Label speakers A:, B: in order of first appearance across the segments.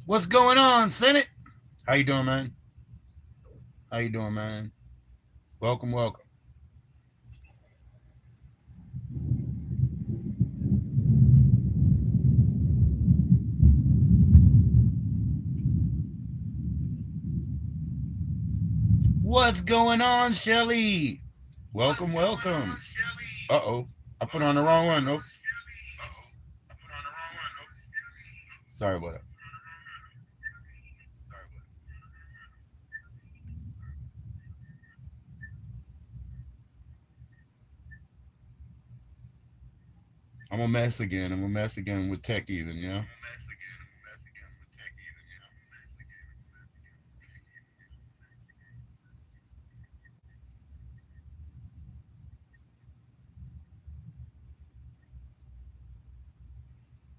A: What's going on, Senate? How you doing, man? How you doing, man? Welcome, welcome. What's going on, Shelly? Welcome, welcome. Uh-oh. I put on the wrong one. Oops. Sorry about that. I'm a mess again. I'm a mess again with tech even, yeah?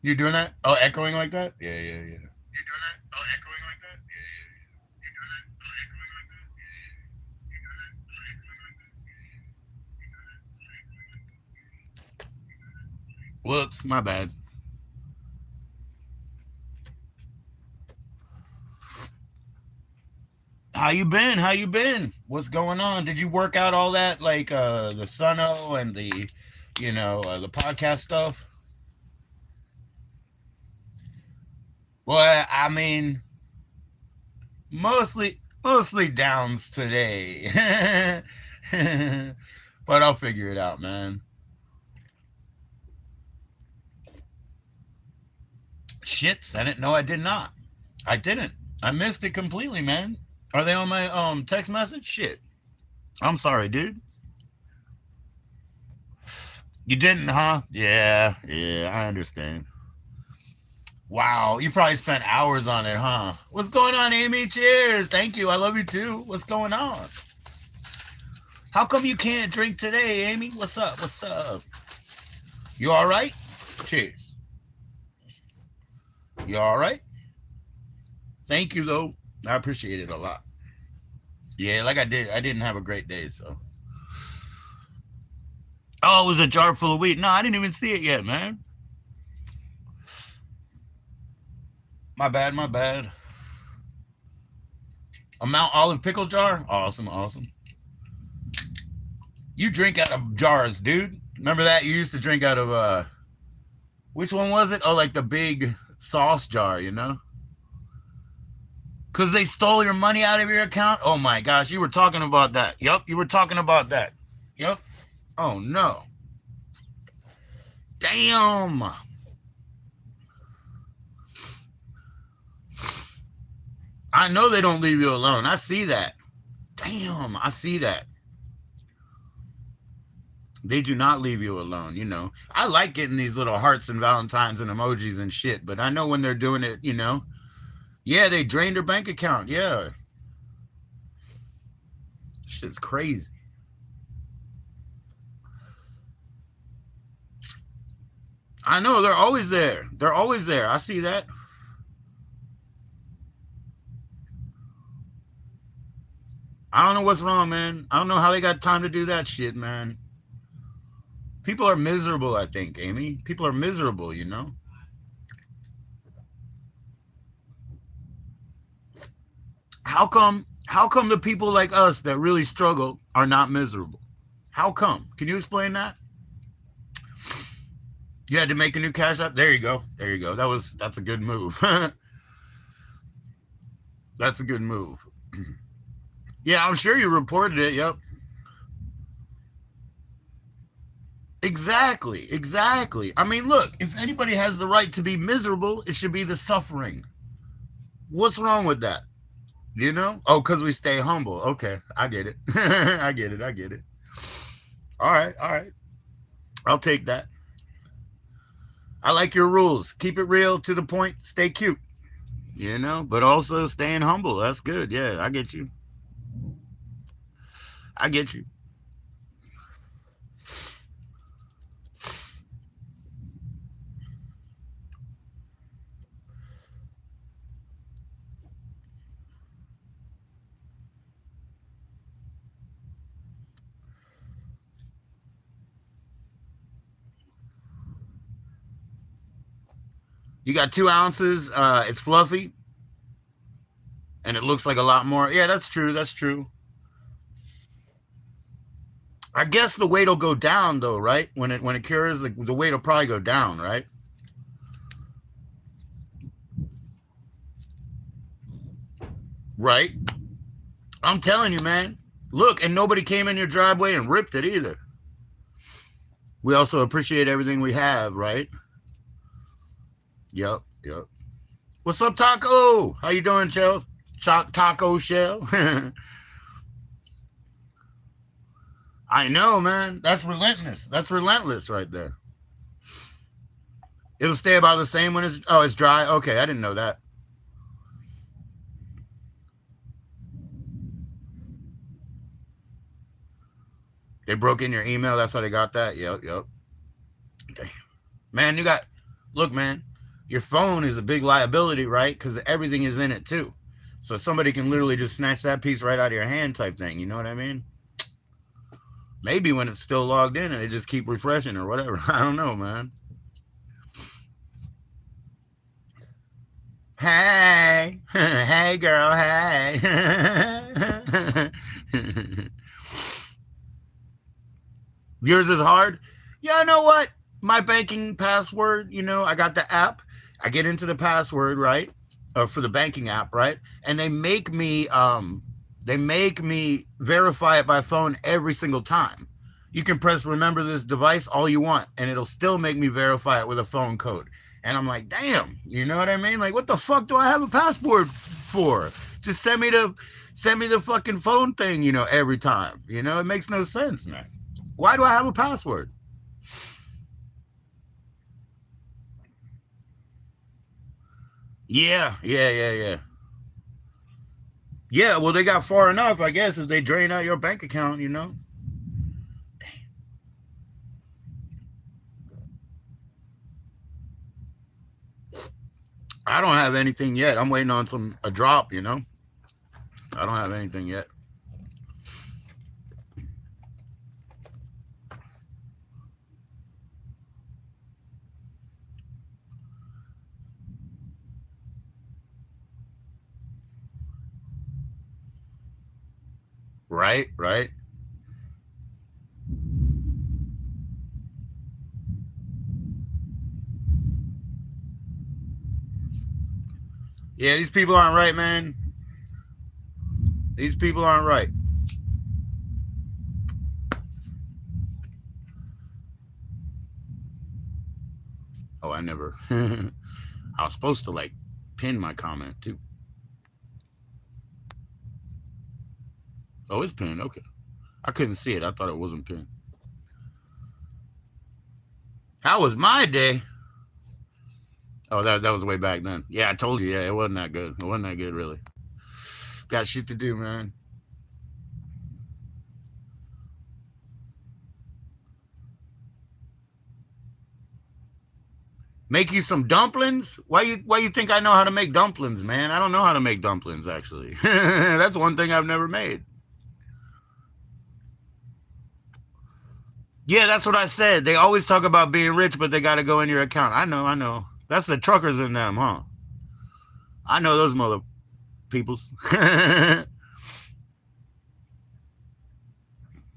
A: You doing that? Oh, echoing like that? Yeah, yeah, yeah. You doing that? Oh, echoing like that? Yeah, yeah, yeah. You doing that? Oh, echoing like that? Yeah, yeah, yeah. You doing that? Oh, echoing like that? Whoops, my bad. How you been? How you been? What's going on? Did you work out all that like the Suno and the the podcast stuff? Well, I mean, mostly downs today. But I'll figure it out, man. Shit, Senate. No, I did not. I didn't. I missed it completely, man. Are they on my text message? Shit. I'm sorry, dude. You didn't, huh? Yeah, yeah, I understand. Wow, you probably spent hours on it, huh? What's going on, Amy? Cheers. Thank you. I love you too. What's going on? How come you can't drink today, Amy? What's up? What's up? You all right? Cheers. You all right? Thank you, though. I appreciate it a lot. Yeah, like I didn't have a great day, so. Oh, it was a jar full of wheat. No, I didn't even see it yet, man. My bad, my bad. A Mount Olive pickle jar? Awesome, awesome. You drink out of jars, dude. Remember that? You used to drink out of which one was it? Oh, like the big sauce jar, you know? Because they stole your money out of your account? Oh my gosh, you were talking about that. Yep, you were talking about that. Yep. Oh no. Damn. I know they don't leave you alone. I see that. Damn, I see that. They do not leave you alone, you know. I like getting these little hearts and Valentines and emojis and shit, but I know when they're doing it, you know. Yeah, they drained their bank account. Yeah. Shit's crazy. I know they're always there. They're always there. I see that. I don't know what's wrong, man. I don't know how they got time to do that shit, man. People are miserable, I think, Amy. People are miserable, you know? How come the people like us that really struggle are not miserable? How come? Can you explain that? You had to make a new cash app? There you go. There you go. That's a good move. That's a good move. Yeah, I'm sure you reported it. Yep. Exactly. Exactly. I mean, look, if anybody has the right to be miserable, it should be the suffering. What's wrong with that? You know? Oh, because we stay humble. Okay. I get it. I get it. I get it. All right. All right. I'll take that. I like your rules. Keep it real, to the point, stay cute. You know, but also staying humble. That's good. Yeah, I get you. I get you. You got 2 ounces. It's fluffy and it looks like a lot more. Yeah, that's true. That's true. I guess the weight will go down though, right? When it cures, the weight will probably go down, right? Right. I'm telling you, man. Look, and nobody came in your driveway and ripped it either. We also appreciate everything we have, right? Yep, yep. What's up, Taco? How you doing, Shell? Taco Shell. I know, man. That's relentless. That's relentless right there. It'll stay about the same when it's dry. Okay, I didn't know that. They broke in your email. That's how they got that. Yep, yep. Damn. Man, look, man, your phone is a big liability, right? Because everything is in it too. So somebody can literally just snatch that piece right out of your hand type thing. You know what I mean? Maybe when it's still logged in and they just keep refreshing or whatever. I don't know, man. Hey, hey, girl, hey. Yours is hard. Yeah, you know what? My banking password, I got the app. I get into the password, right? For the banking app, right? And they make me verify it by phone every single time. You can press remember this device all you want, and it'll still make me verify it with a phone code. And I'm like, damn, you know what I mean? Like, what the fuck do I have a passport for? Just send me the fucking phone thing, every time. It makes no sense, man. Why do I have a password? Yeah, yeah, yeah, yeah. Yeah, well, they got far enough, I guess, if they drain out your bank account. I don't have anything yet. I'm waiting on a drop. I don't have anything yet. Right, right. Yeah, these people aren't right, man. These people aren't right. Oh, I never. I was supposed to pin my comment too. Oh, it's pinned. Okay. I couldn't see it. I thought it wasn't pinned. How was my day? Oh, that was way back then. Yeah, I told you. Yeah, it wasn't that good. It wasn't that good, really. Got shit to do, man. Make you some dumplings? Why you think I know how to make dumplings, man? I don't know how to make dumplings, actually. That's one thing I've never made. Yeah, that's what I said. They always talk about being rich, but they got to go in your account. I know, I know. That's the truckers in them, huh? I know those mother. peoples.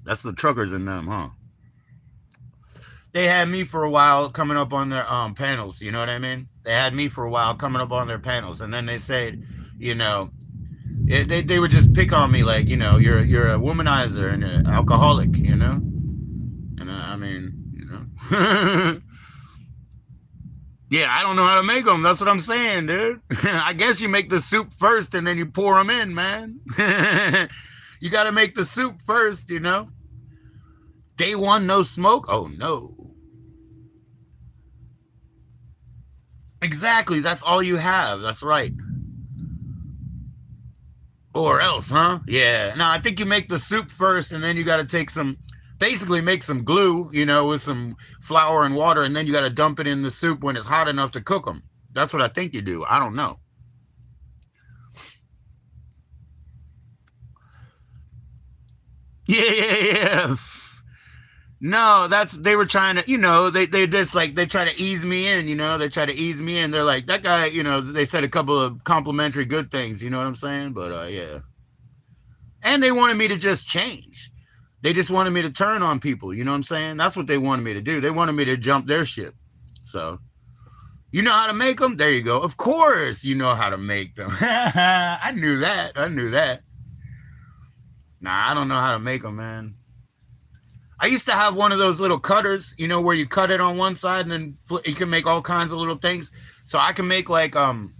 A: That's the truckers in them, huh? They had me for a while coming up on their panels. You know what I mean? They had me for a while coming up on their panels, and then they said, you know, they would just pick on me like, you're a womanizer and an alcoholic, and I mean, yeah, I don't know how to make them. That's what I'm saying, dude. I guess you make the soup first and then you pour them in, man. You got to make the soup first, Day one, no smoke? Oh, no. Exactly. That's all you have. That's right. Or else, huh? Yeah. No, I think you make the soup first and then you got to basically make some glue, with some flour and water, and then you got to dump it in the soup when it's hot enough to cook them. That's what I think you do. I don't know. Yeah, yeah, yeah. No, they were trying to, they just like, they try to ease me in, they try to ease me in. They're like, that guy, they said a couple of complimentary good things, you know what I'm saying? But yeah. And they wanted me to just change. They just wanted me to turn on people, you know what I'm saying? That's what they wanted me to do. They wanted me to jump their ship. So, you know how to make them? There you go. Of course, you know how to make them. I knew that. I knew that. Nah, I don't know how to make them, man. I used to have one of those little cutters, where you cut it on one side and then you can make all kinds of little things. So I can make like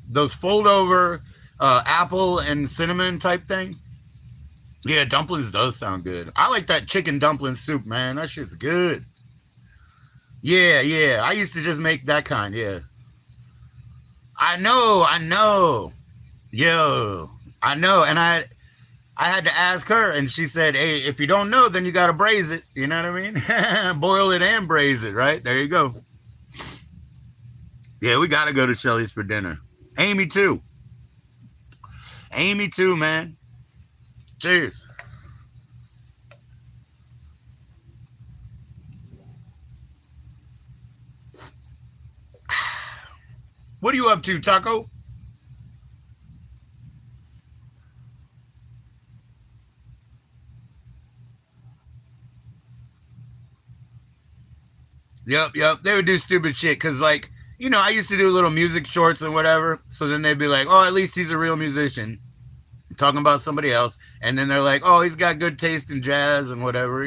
A: those fold over apple and cinnamon type thing. Yeah, dumplings does sound good. I like that chicken dumpling soup, man. That shit's good. Yeah, yeah. I used to just make that kind, yeah. I know, I know. Yo, I know. And I had to ask her, and she said, "Hey, if you don't know, then you got to braise it. You know what I mean? Boil it and braise it, right? There you go." Yeah, we got to go to Shelly's for dinner. Amy too. Amy too, man. Cheers. What are you up to, Taco? Yep, yep. They would do stupid shit because, like, I used to do little music shorts and whatever. So then they'd be like, "Oh, at least he's a real musician," talking about somebody else. And then they're like, "Oh, he's got good taste in jazz and whatever,"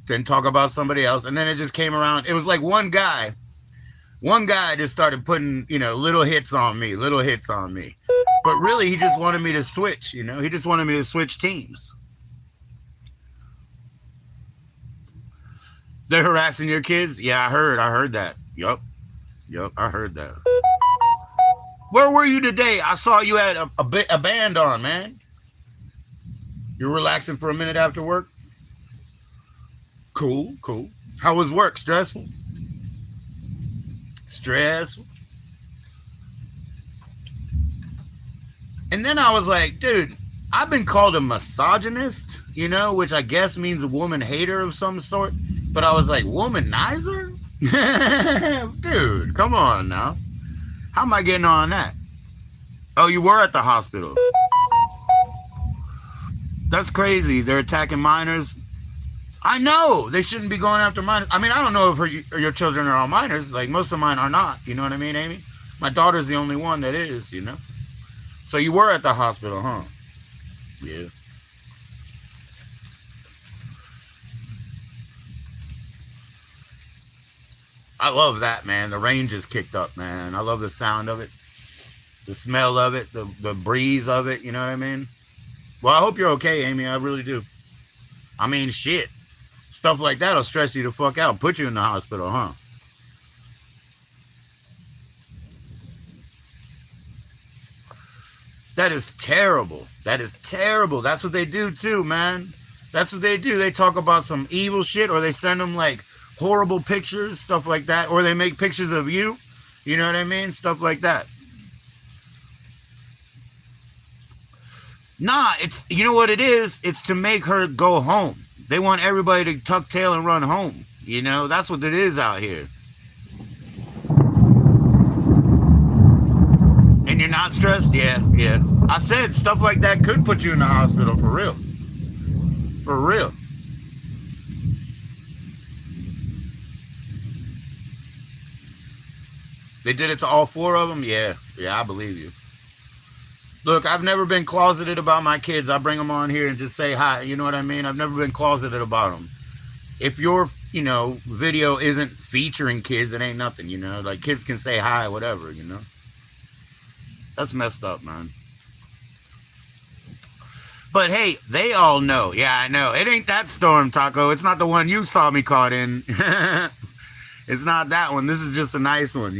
A: Then talk about somebody else. And then it just came around. It was like one guy. One guy just started putting, little hits on me, little hits on me. But really, he just wanted me to switch, He just wanted me to switch teams. They're harassing your kids? Yeah, I heard that. Yup. Yup, I heard that. Where were you today? I saw you had a band on, man. You're relaxing for a minute after work? Cool, cool. How was work? Stressful? Stressful? And then I was like, dude, I've been called a misogynist, which I guess means a woman hater of some sort. But I was like, womanizer? Dude, come on now. How am I getting on that? Oh, you were at the hospital. That's crazy. They're attacking minors. I know. They shouldn't be going after minors. I mean, I don't know if your children are all minors. Like, most of mine are not. You know what I mean, Amy? My daughter's the only one that is, So you were at the hospital, huh? Yeah. I love that, man. The range is kicked up, man. I love the sound of it, the smell of it, the breeze of it. You know what I mean? Well, I hope you're okay, Amy. I really do. I mean, shit. Stuff like that'll stress you the fuck out, put you in the hospital, huh? That is terrible. That is terrible. That's what they do too, man. That's what they do. They talk about some evil shit, or they send them like horrible pictures, stuff like that, or they make pictures of you. You know what I mean? Stuff like that. Nah, it's, you know what it is? It's to make her go home. They want everybody to tuck tail and run home. That's what it is out here. And you're not stressed? Yeah, yeah. I said stuff like that could put you in the hospital for real. For real. They did it to all four of them? Yeah, yeah, I believe you. Look, I've never been closeted about my kids. I bring them on here and just say hi. You know what I mean? I've never been closeted about them. If your, video isn't featuring kids, it ain't nothing, Like, kids can say hi, whatever. That's messed up, man. But hey, they all know. Yeah, I know. It ain't that storm, Taco. It's not the one you saw me caught in. It's not that one. This is just a nice one,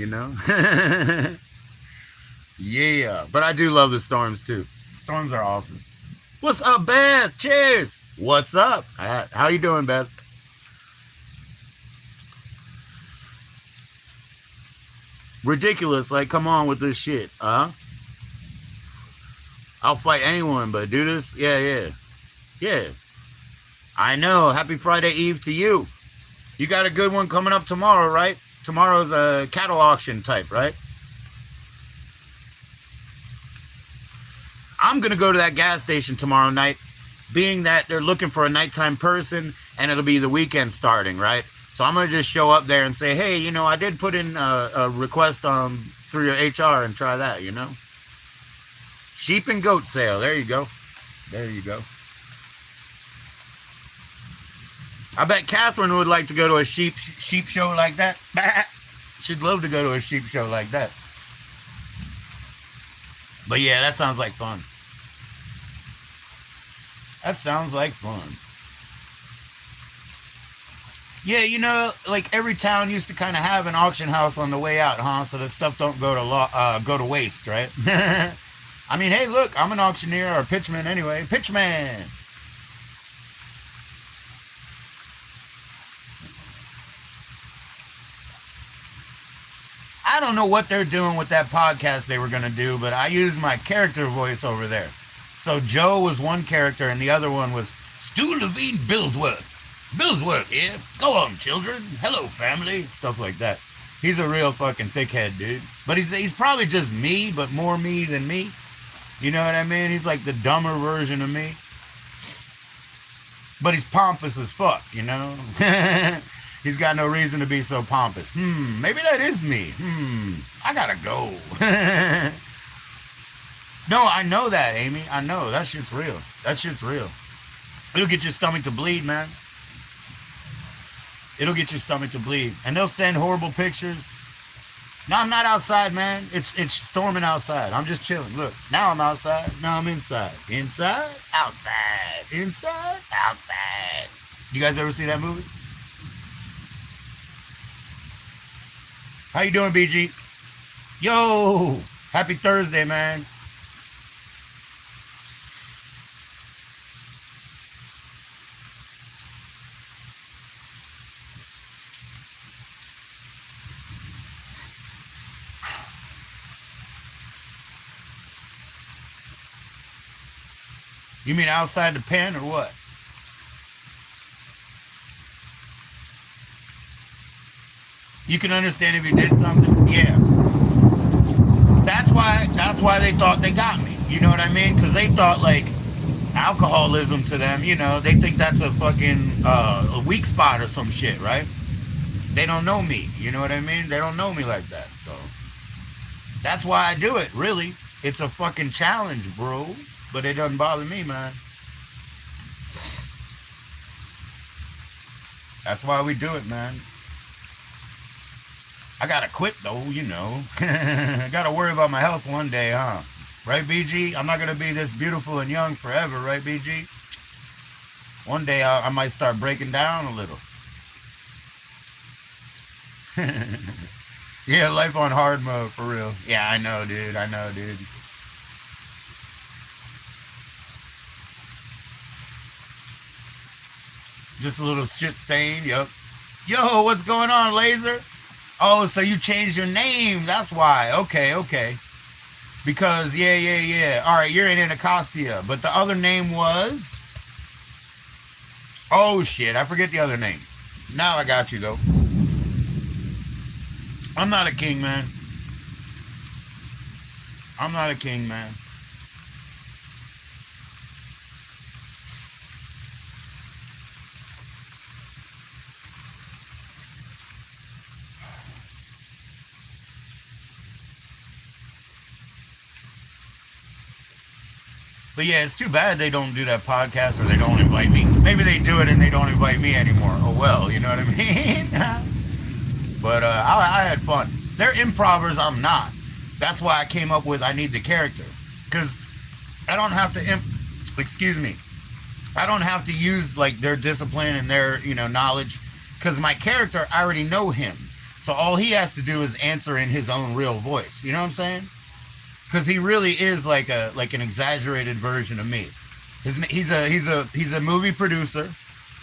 A: Yeah. But I do love the storms, too. Storms are awesome. What's up, Beth? Cheers. What's up? How you doing, Beth? Ridiculous. Like, come on with this shit. I'll fight anyone, but do this? Yeah, yeah. Yeah. I know. Happy Friday Eve to you. You got a good one coming up tomorrow, right? Tomorrow's a cattle auction type, right? I'm going to go to that gas station tomorrow night, being that they're looking for a nighttime person, and it'll be the weekend starting, right? So I'm going to just show up there and say, hey, I did put in a request through your HR and try that, Sheep and goat sale. There you go. There you go. I bet Catherine would like to go to a sheep show like that. She'd love to go to a sheep show like that. But yeah, that sounds like fun. That sounds like fun. Yeah, like every town used to kind of have an auction house on the way out, huh? So that stuff don't go to waste, right? I mean, hey, look, I'm an auctioneer or a pitchman anyway. Pitchman. I don't know what they're doing with that podcast they were going to do, but I used my character voice over there. So Joe was one character, and the other one was Stu Levine Billsworth. Billsworth here. Go on, children. Hello, family. Stuff like that. He's a real fucking thickhead, dude. But he's probably just me, but more me than me. You know what I mean? He's like the dumber version of me. But he's pompous as fuck, He's got no reason to be so pompous. Maybe that is me. I gotta go. No, I know that, Amy. I know. That shit's real. That shit's real. It'll get your stomach to bleed, man. It'll get your stomach to bleed. And they'll send horrible pictures. No, I'm not outside, man. It's storming outside. I'm just chilling. Look, now I'm outside. Now I'm inside. Inside, outside. Inside, outside. You guys ever see that movie? How you doing, BG? Yo, happy Thursday, man. You mean outside the pen or what? You can understand if you did something? Yeah. That's why they thought they got me. You know what I mean? Because they thought, like, alcoholism to them, they think that's a fucking a weak spot or some shit, right? They don't know me. You know what I mean? They don't know me like that. So that's why I do it, really. It's a fucking challenge, bro. But it doesn't bother me, man. That's why we do it, man. I gotta quit, though, I gotta worry about my health one day, huh? Right, BG? I'm not gonna be this beautiful and young forever, right, BG? One day I might start breaking down a little. Yeah, life on hard mode, for real. Yeah, I know, dude. I know, dude. Just a little shit stain, yep. Yo, what's going on, Laser? Oh, so you changed your name. That's why. Okay. Because, yeah. All right, you're in Anacostia. But the other name was... Oh, shit. I forget the other name. Now I got you, though. I'm not a king, man. I'm not a king, man. But yeah, it's too bad they don't do that podcast or they don't invite me. Maybe they do it and they don't invite me anymore. Oh well, you know what I mean? But I had fun. They're improvers, I'm not. That's why I came up with I need the character. Because I don't have to, excuse me, I don't have to use like their discipline and their, knowledge. Because my character, I already know him. So all he has to do is answer in his own real voice. You know what I'm saying? Because he really is like an exaggerated version of me. He's a movie producer.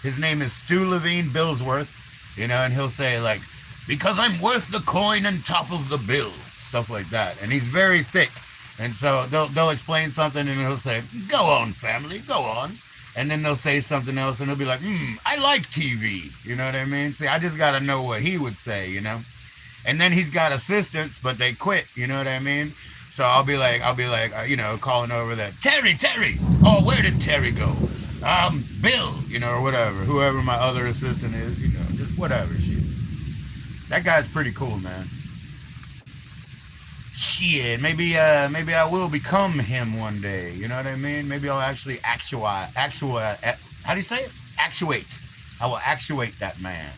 A: His name is Stu Levine Billsworth, and he'll say like, because I'm worth the coin and top of the bill, stuff like that, and he's very thick, and so they'll explain something and he'll say, go on, family, go on, and then they'll say something else and he'll be like, I like TV, you know what I mean? See, I just gotta know what he would say. And then he's got assistants, but they quit, you know what I mean? So I'll be like, calling over that Terry. Oh, where did Terry go? Bill, or whatever, whoever my other assistant is, just whatever shit. That guy's pretty cool, man. Shit, maybe I will become him one day. You know what I mean? Maybe I'll actually how do you say it? Actuate. I will actuate that man.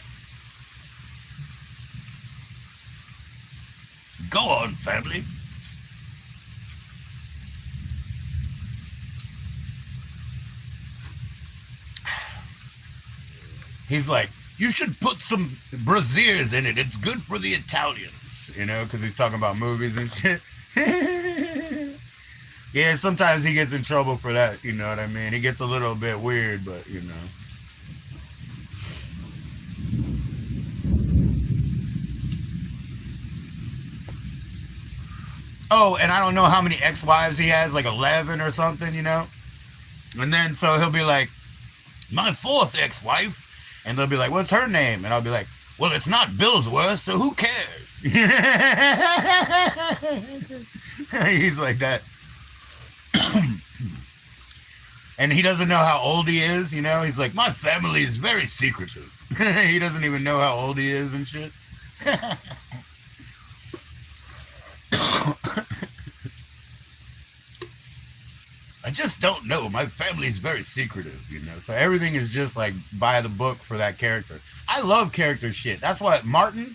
A: Go on, family. He's like, you should put some braziers in it. It's good for the Italians, because he's talking about movies and shit. Yeah, sometimes he gets in trouble for that, you know what I mean? He gets a little bit weird, but. Oh, and I don't know how many ex-wives he has, like 11 or something. And then so he'll be like, my fourth ex-wife. And they'll be like, what's her name? And I'll be like, well, it's not Billsworth, so who cares? He's like that. And he doesn't know how old he is, He's like, my family is very secretive. He doesn't even know how old he is and shit. I just don't know. My family's very secretive. So everything is just like by the book for that character. I love character shit. That's what Martin,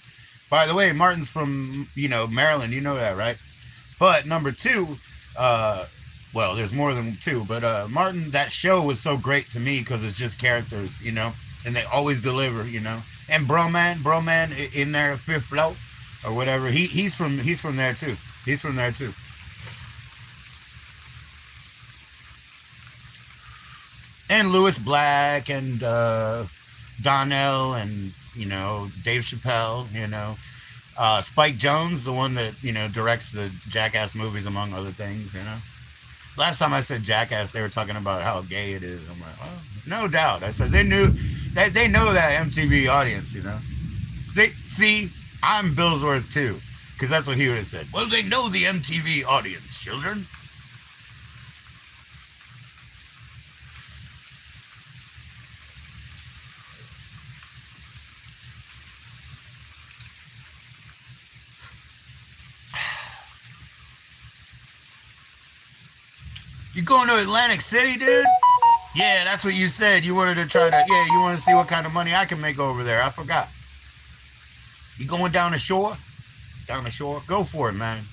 A: by the way, Martin's from, Maryland. You know that, right? But number two, well, there's more than two, but Martin, that show was so great to me because it's just characters, and they always deliver. And Broman in there, Fifth Flow or whatever. He's from there too. He's from there too. And Lewis Black and Donnell and Dave Chappelle, Spike Jones, the one that directs the Jackass movies among other things. Last time I said Jackass, they were talking about how gay it is. I'm like, oh, no doubt. I said they know that MTV audience. They see I'm Billsworth too, because that's what he would have said. Well, they know the MTV audience, children. You going to Atlantic City, dude? Yeah, that's what you said. You wanted to try to, yeah, you want to see what kind of money I can make over there. I forgot. You going down the shore? Down the shore? Go for it, man.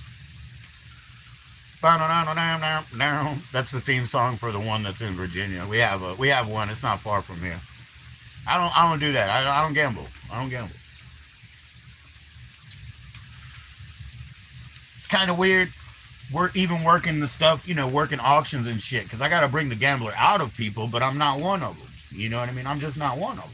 A: That's the theme song for the one that's in Virginia. We have one. It's not far from here. I don't do that. I don't gamble. I don't gamble. It's kind of weird. We're even working the stuff, working auctions and shit. Because I got to bring the gambler out of people, but I'm not one of them. You know what I mean? I'm just not one of them.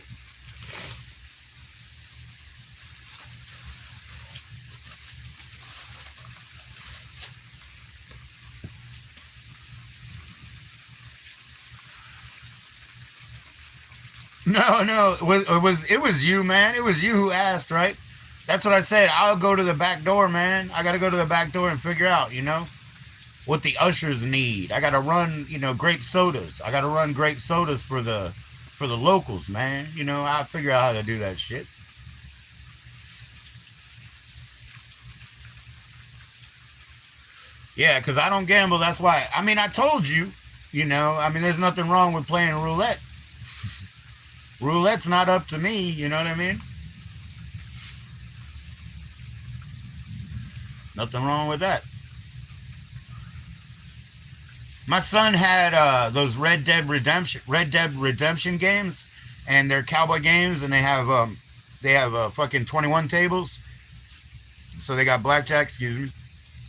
A: No. It was you, man. It was you who asked, right? That's what I said. I'll go to the back door, man. I got to go to the back door and figure out. what the ushers need. I gotta run, grape sodas. I gotta run grape sodas for the locals, man. I figure out how to do that shit. Yeah, because I don't gamble. That's why. I mean, I told you. There's nothing wrong with playing roulette. Roulette's not up to me. You know what I mean? Nothing wrong with that. My son had those Red Dead Redemption games, and they're cowboy games, and they have fucking 21 tables. So they got blackjack. Excuse me.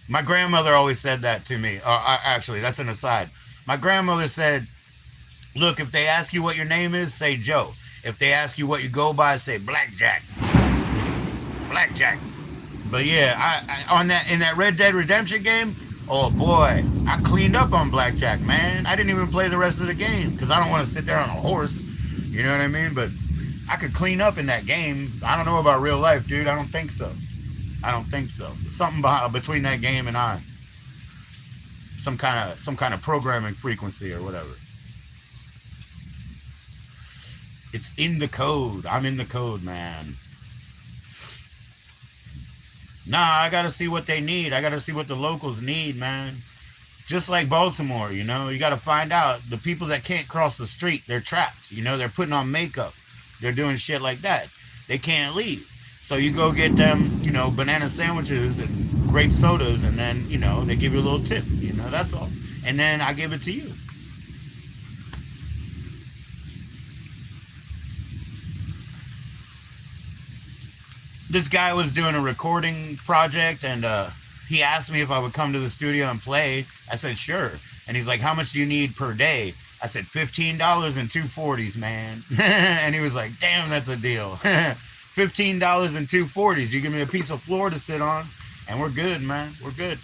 A: My grandmother always said that to me. Actually, that's an aside. My grandmother said, "Look, if they ask you what your name is, say Joe. If they ask you what you go by, say Blackjack. Blackjack." But yeah, I on that in that Red Dead Redemption game, oh boy, I cleaned up on blackjack, man. I didn't even play the rest of the game because I don't want to sit there on a horse. You know what I mean? But I could clean up in that game. I don't know about real life, dude. I don't think so. I don't think so. Something between that game and I, some kind of programming frequency or whatever. It's in the code. I'm in the code, man. Nah, I gotta see what they need. I gotta see what the locals need, man. Just like Baltimore, you gotta find out the people that can't cross the street. They're trapped. They're putting on makeup. They're doing shit like that. They can't leave. So you go get them, banana sandwiches and grape sodas, and then they give you a little tip. That's all. And then I give it to you. This guy was doing a recording project, and he asked me if I would come to the studio and play. I said sure, and he's like, "How much do you need per day?" I said $15 and 240s, man. And he was like, "Damn, that's a deal." $15 and 240s. You give me a piece of floor to sit on, and we're good, man. We're good.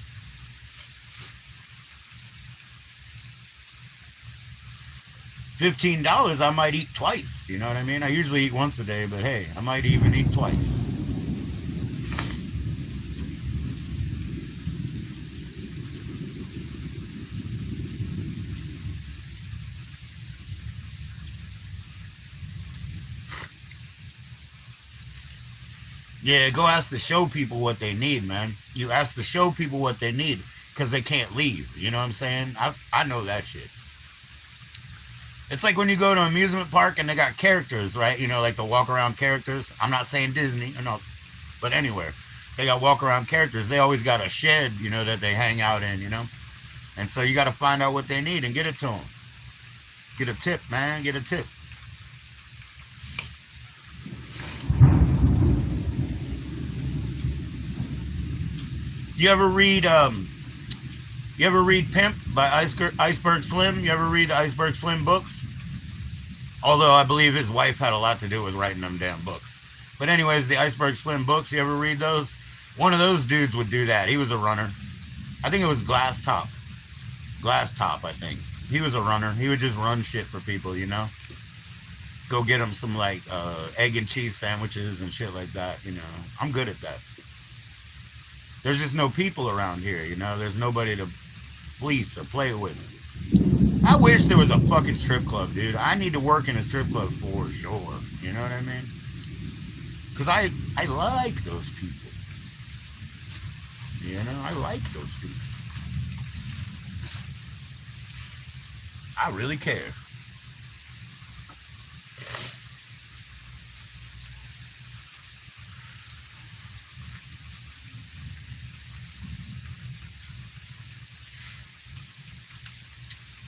A: $15, I might eat twice. You know what I mean? I usually eat once a day, but hey, I might even eat twice. Yeah, go ask the show people what they need, man. You ask the show people what they need because they can't leave. You know what I'm saying? I know that shit. It's like when you go to an amusement park and they got characters, right? Like the walk around characters. I'm not saying Disney, no, but anywhere. They got walk around characters. They always got a shed, that they hang out in. And so you got to find out what they need and get it to them. Get a tip, man. Get a tip. You ever read Pimp by Iceberg Slim? You ever read the Iceberg Slim books? Although I believe his wife had a lot to do with writing them damn books. But anyways, the Iceberg Slim books, you ever read those? One of those dudes would do that. He was a runner. I think it was Glass Top. Glass Top, I think. He was a runner. He would just run shit for people. Go get them some like egg and cheese sandwiches and shit like that. I'm good at that. There's just no people around here. There's nobody to fleece or play with. I wish there was a fucking strip club, dude. I need to work in a strip club for sure. You know what I mean? Because I like those people. I like those people. I really care.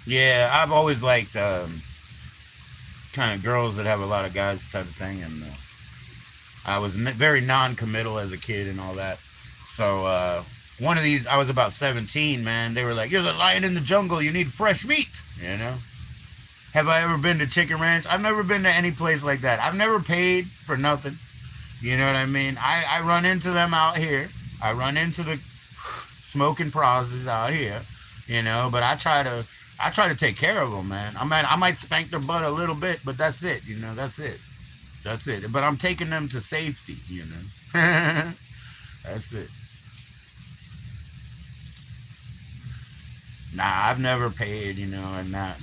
A: Yeah, I've always liked kind of girls that have a lot of guys type of thing, and I was very non-committal as a kid and all that. So one of these, I was about 17, man. They were like, "You're the lion in the jungle. You need fresh meat." You know. Have I ever been to Chicken Ranch? I've never been to any place like that. I've never paid for nothing. You know what I mean? I run into them out here. I run into the smoking pros out here. But I try to take care of them, man. I might spank their butt a little bit, but that's it. That's it. That's it. But I'm taking them to safety. That's it. Nah, I've never paid, and that.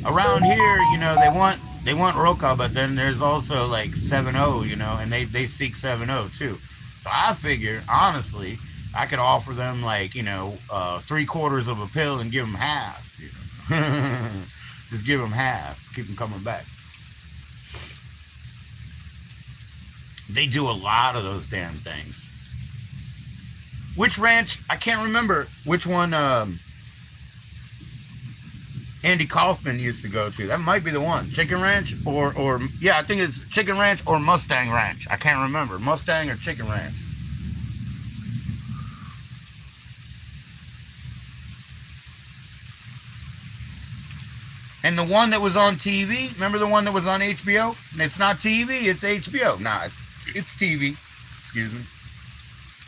A: Around here, they want Roca, but then there's also like 7-0, and they seek 7-0 too. So I figure, honestly, I could offer them like, 3/4 of a pill and give them half. Just give them half, keep them coming back. They do a lot of those damn things. Which ranch? I can't remember which one. Andy Kaufman used to go to. That might be the one. Chicken Ranch or yeah, I think it's Chicken Ranch or Mustang Ranch. I can't remember. Mustang or Chicken Ranch. And the one that was on TV, remember the one that was on HBO? It's not TV, it's HBO. Nah, it's TV. Excuse me.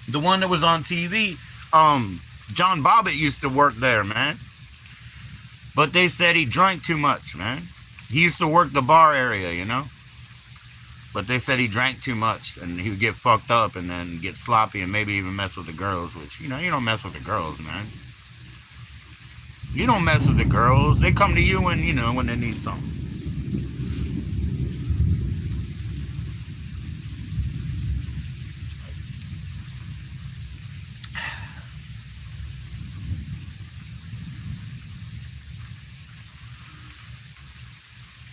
A: The one that was on TV, John Bobbitt used to work there, man. But they said he drank too much, man. He used to work the bar area. But they said he drank too much and he would get fucked up and then get sloppy and maybe even mess with the girls, which, you don't mess with the girls, man. You don't mess with the girls. They come to you when they need something.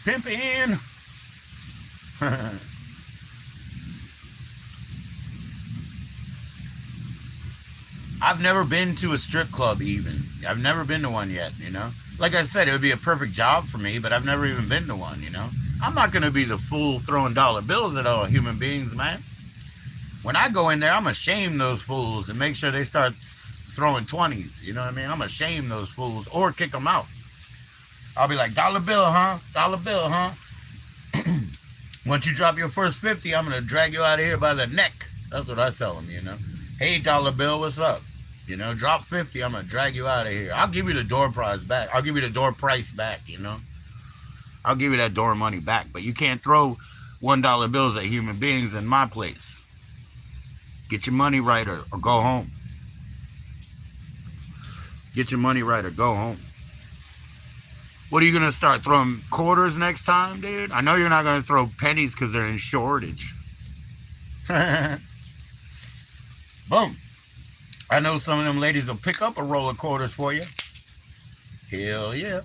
A: Pimpin'. I've never been to a strip club even. I've never been to one yet. Like I said, it would be a perfect job for me, but I've never even been to one. I'm not going to be the fool throwing dollar bills at all human beings, man. When I go in there, I'm going to shame those fools and make sure they start throwing 20s. You know what I mean? I'm going to shame those fools or kick them out. I'll be like, dollar bill, huh? Dollar bill, huh? Once you drop your first 50, I'm going to drag you out of here by the neck. That's what I tell them. Hey, dollar bill, what's up? Drop 50, I'm going to drag you out of here. I'll give you the door prize back. I'll give you the door price back. I'll give you that door money back. But you can't throw $1 bills at human beings in my place. Get your money right or go home. Get your money right or go home. What are you going to start throwing quarters next time, dude? I know you're not going to throw pennies because they're in shortage. Boom. I know some of them ladies will pick up a roll of quarters for you. Hell yeah.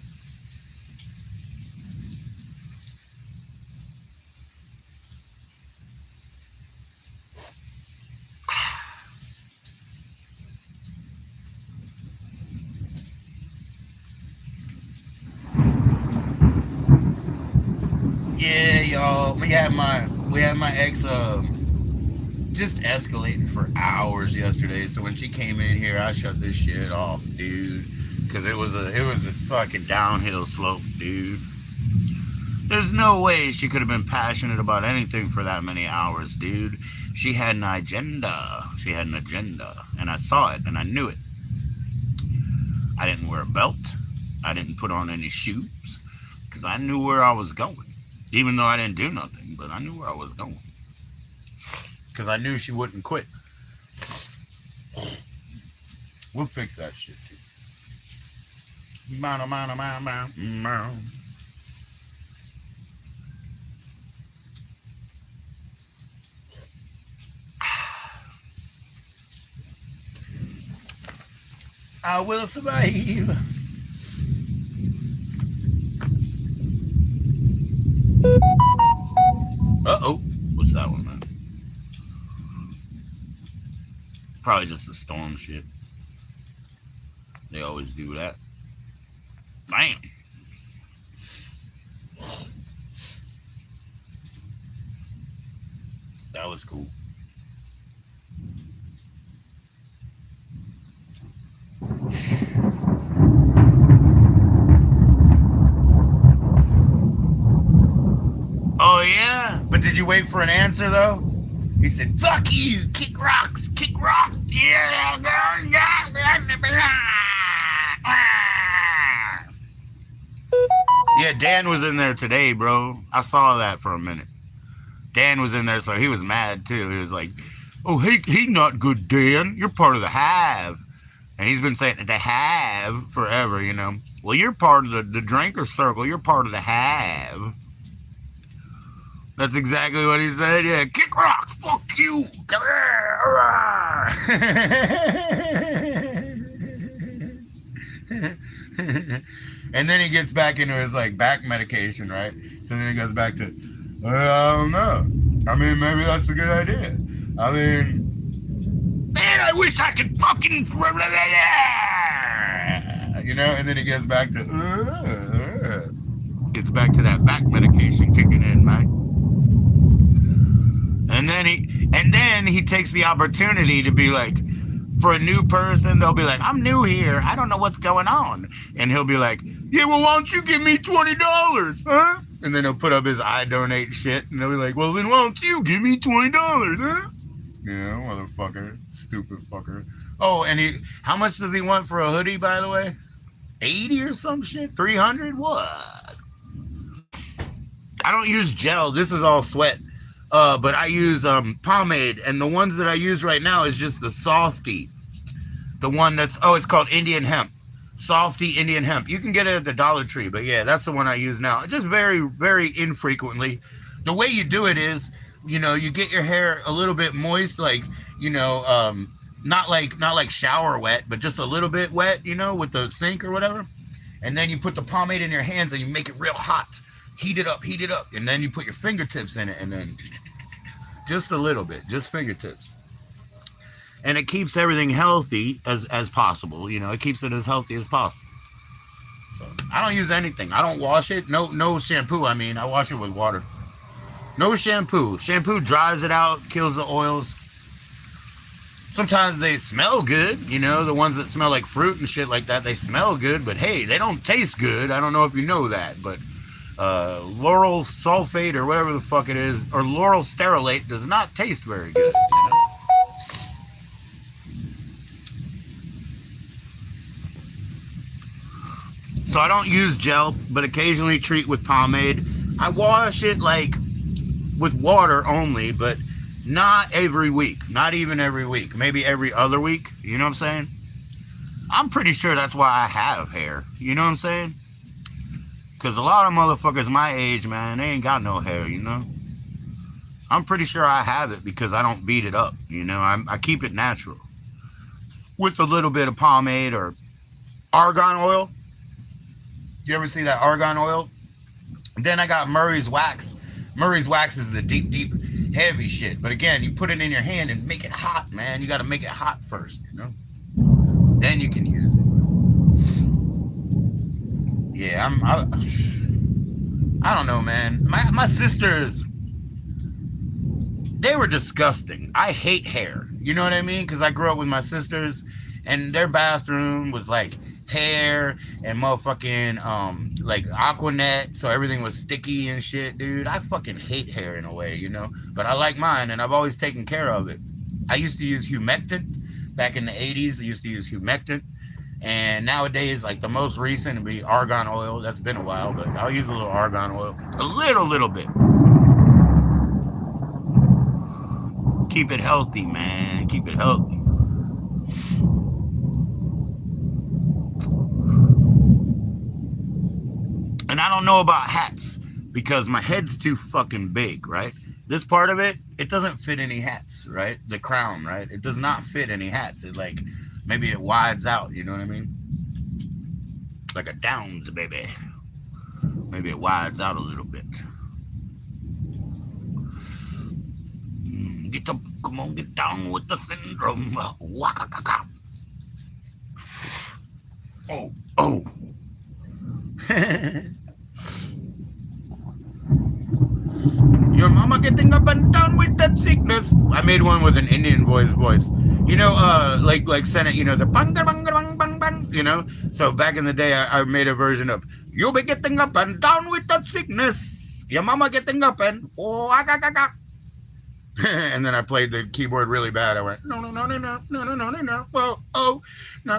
A: Yeah, y'all. We had my ex just escalating for hours yesterday. So when she came in here, I shut this shit off, dude, because it was a fucking downhill slope, dude. There's no way she could have been passionate about anything for that many hours, dude. She had an agenda. She had an agenda, and I saw it, and I knew it. I didn't wear a belt. I didn't put on any shoes, because I knew where I was going. Even though I didn't do nothing, but I knew where I was going. Because I knew she wouldn't quit. We'll fix that shit, too. I will survive. Uh-oh. What's that one, man? Probably just the storm shit. They always do that. Bam. That was cool. Oh, yeah? But did you wait for an answer, though? He said, fuck you, kick rocks, yeah. Yeah, Dan was in there today, bro. I saw that for a minute. Dan was in there, so he was mad, too. He was like, oh, he not good, Dan. You're part of the hive. And he's been saying the have forever, you know. Well, you're part of the drinker circle. You're part of the have. That's exactly what he said. Yeah, kick rocks. Fuck you. Come here. And then he gets back into his like back medication, right? So then he goes back to, I don't know. I mean, maybe that's a good idea. I mean, man, I wish I could fucking, you know. And then he gets back to that back medication kicking in, right? And then he takes the opportunity to be like, for a new person, they'll be like, I'm new here, I don't know what's going on. And he'll be like, yeah, well, why don't you give me $20, huh? And then he'll put up his I donate shit, and they'll be like, well, then why don't you give me $20, huh? You know, motherfucker, stupid fucker. Oh, and how much does he want for a hoodie, by the way? 80 or some shit? 300? What? I don't use gel. This is all sweat. But I use pomade, and the ones that I use right now is just the Softy. The one that's, it's called Indian Hemp. Softy Indian Hemp. You can get it at the Dollar Tree, but yeah, that's the one I use now. Just very, very infrequently. The way you do it is, you know, you get your hair a little bit moist, like, you know, not like shower wet, but just a little bit wet, you know, with the sink or whatever. And then you put the pomade in your hands and you make it real hot. Heat it up, and then you put your fingertips in it, and then just a little bit, just fingertips. And it keeps everything healthy as possible, you know, it keeps it as healthy as possible. So I don't use anything. I don't wash it. No shampoo, I mean, I wash it with water. No shampoo. Shampoo dries it out, kills the oils. Sometimes they smell good, you know, the ones that smell like fruit and shit like that, they smell good, but hey, they don't taste good. I don't know if you know that, but lauryl sulfate or whatever the fuck it is, or lauryl sterolate, does not taste very good, you know? So I don't use gel, but occasionally treat with pomade. I wash it like with water only, but not every week. Not even every week. Maybe every other week. You know what I'm saying? I'm pretty sure that's why I have hair. You know what I'm saying? Because a lot of motherfuckers my age, man, they ain't got no hair, you know? I'm pretty sure I have it because I don't beat it up, you know? I keep it natural. With a little bit of pomade or argan oil. You ever see that argan oil? Then I got Murray's wax. Murray's wax is the deep, deep, heavy shit. But again, you put it in your hand and make it hot, man. You got to make it hot first, you know? Then you can use it. Yeah, I don't know, man. My sisters, they were disgusting. I hate hair. You know what I mean? Because I grew up with my sisters, and their bathroom was like hair and motherfucking like Aquanet, so everything was sticky and shit, dude. I fucking hate hair in a way, you know? But I like mine, and I've always taken care of it. I used to use humectant back in the 80s. I used to use humectant. And nowadays, like the most recent would be argan oil. That's been a while, but I'll use a little argan oil. A little bit. Keep it healthy, man. Keep it healthy. And I don't know about hats because my head's too fucking big, right? This part of it, it doesn't fit any hats, right? The crown, right? It does not fit any hats. It like... Maybe it wides out, you know what I mean? Like a Downs, baby. Maybe it wides out a little bit. Come on, get down with the syndrome. Waka-ka-ka. Oh. Your mama getting up and down with that sickness. I made one with an Indian voice. You know, like Senate, you know, the bang, bang, bang, bang, bang, you know? So back in the day, I made a version of, you'll be getting up and down with that sickness. Your mama getting up and, and then I played the keyboard really bad. I went, no, well, oh, no.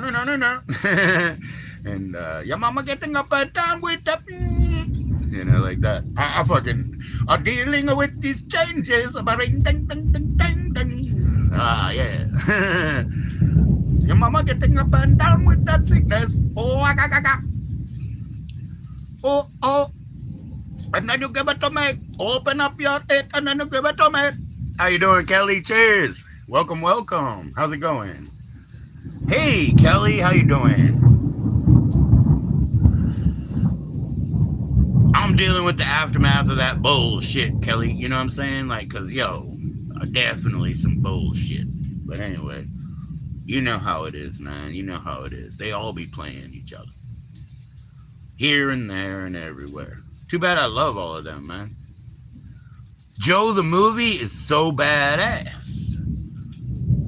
A: And your mama getting up and down with that, you know, like that. I fucking are dealing with these changes. Yeah. Your mama getting up and down with that sickness. Oh, oh. And then you give it to me. Open up your teeth and then you give it to me. How you doing, Kelly? Cheers. Welcome, welcome. How's it going? Hey, Kelly, how you doing? I'm dealing with the aftermath of that bullshit, Kelly. You know what I'm saying? Like, cause definitely some bullshit. But anyway, you know how it is, man. You know how it is. They all be playing each other. Here and there and everywhere. Too bad I love all of them, man. Joe the movie is so badass.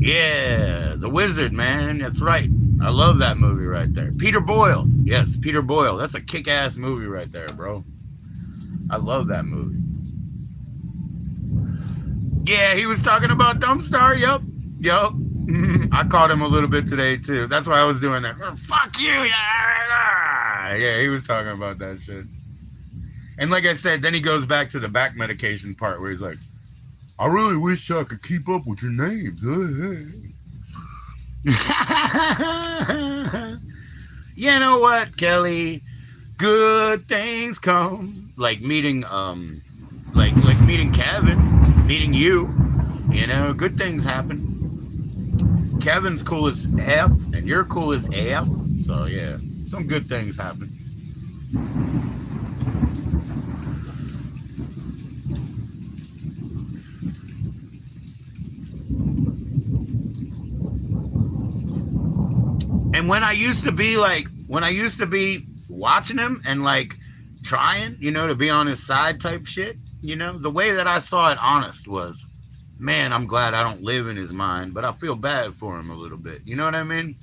A: Yeah, the wizard, man. That's right. I love that movie right there. Peter Boyle. Yes, Peter Boyle. That's a kick-ass movie right there, bro. I love that movie. Yeah, he was talking about Dumpstar. Yup. I caught him a little bit today, too. That's why I was doing that. Fuck you. Yeah, he was talking about that shit. And like I said, then he goes back to the back medication part where he's like, I really wish I could keep up with your names. You know what, Kelly? Good things come. Like meeting like meeting Kevin, meeting you. You know, good things happen. Kevin's cool as F and you're cool as F. So yeah, some good things happen. And when I used to be watching him and like trying, to be on his side type shit, the way that I saw it honest was, man, I'm glad I don't live in his mind, but I feel bad for him a little bit. You know what I mean?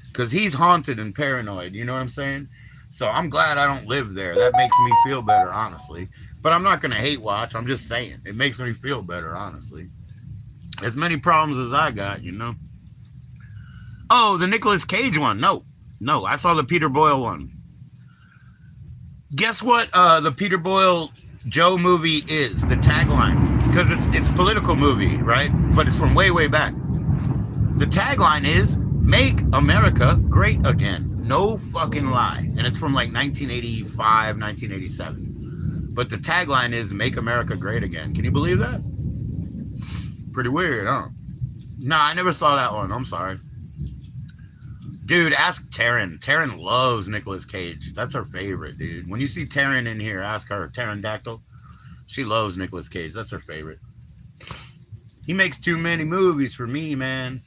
A: Because he's haunted and paranoid. You know what I'm saying? So I'm glad I don't live there. That makes me feel better, honestly. But I'm not going to hate watch. I'm just saying. It makes me feel better, honestly. As many problems as I got, Oh, the Nicolas Cage one. No, I saw the Peter Boyle one. Guess what the Peter Boyle Joe movie is, the tagline. Because it's a political movie, right? But it's from way, way back. The tagline is, Make America Great Again. No fucking lie. And it's from like 1985, 1987. But the tagline is, Make America Great Again. Can you believe that? Pretty weird, huh? Nah, I never saw that one. I'm sorry. Dude, ask Taryn. Taryn loves Nicolas Cage. That's her favorite, dude. When you see Taryn in here, ask her. Taryn Dactyl. She loves Nicolas Cage. That's her favorite. He makes too many movies for me, man.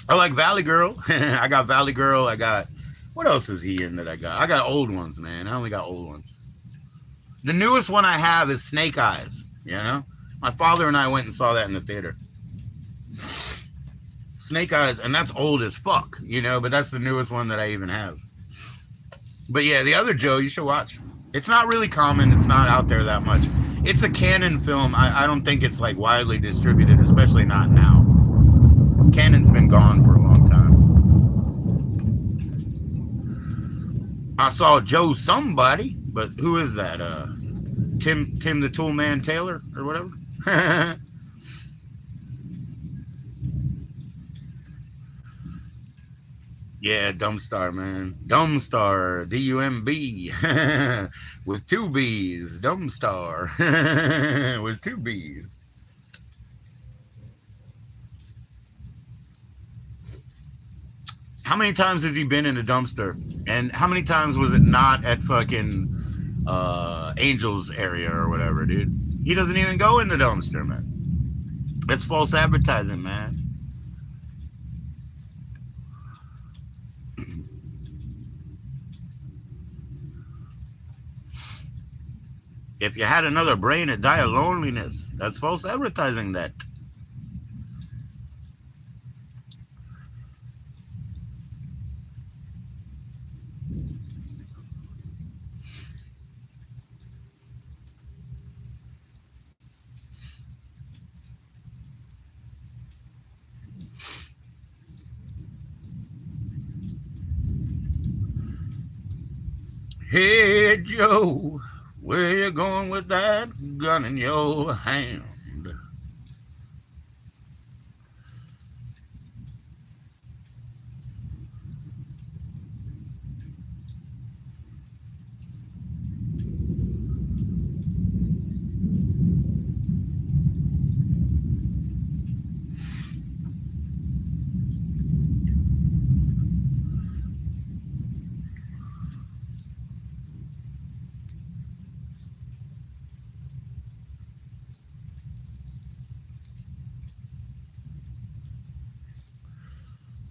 A: I like Valley Girl. I got Valley Girl. I got... What else is he in that I got? I got old ones, man. I only got old ones. The newest one I have is Snake Eyes, My father and I went and saw that in the theater. Snake Eyes, and that's old as fuck, but that's the newest one that I even have. But yeah, the other Joe, you should watch. It's not really common. It's not out there that much. It's a Canon film. I don't think it's like widely distributed, especially not now. Canon's been gone for a long time. I saw Joe somebody, but who is that? Tim the Toolman Taylor or whatever? Yeah, Dumbstar, man. Dumbstar, D-U-M-B, with 2 B's. Dumbstar, with 2 B's. How many times has he been in a dumpster? And how many times was it not at fucking Angels area or whatever, dude? He doesn't even go in the dumpster, man. It's false advertising, man. If you had another brain, it'd die of loneliness. That's false advertising, that. Hey, Joe. Where you going with that gun in your hand?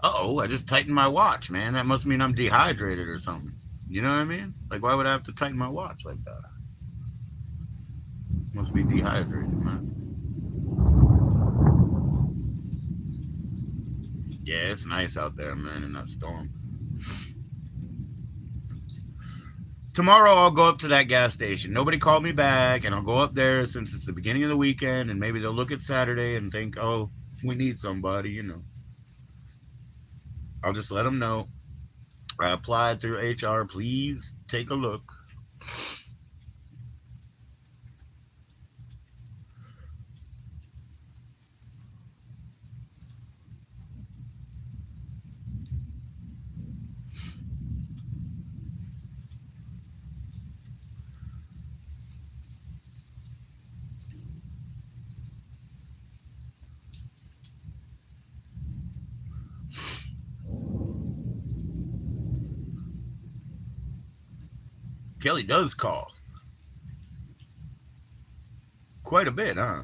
A: Uh-oh, I just tightened my watch, man. That must mean I'm dehydrated or something. You know what I mean? Like, why would I have to tighten my watch like that? Must be dehydrated, man. Yeah, it's nice out there, man, in that storm. Tomorrow I'll go up to that gas station. Nobody called me back, and I'll go up there since it's the beginning of the weekend, and maybe they'll look at Saturday and think, oh, we need somebody, you know. I'll just let them know. I applied through HR. Please take a look. Kelly does call. Quite a bit, huh?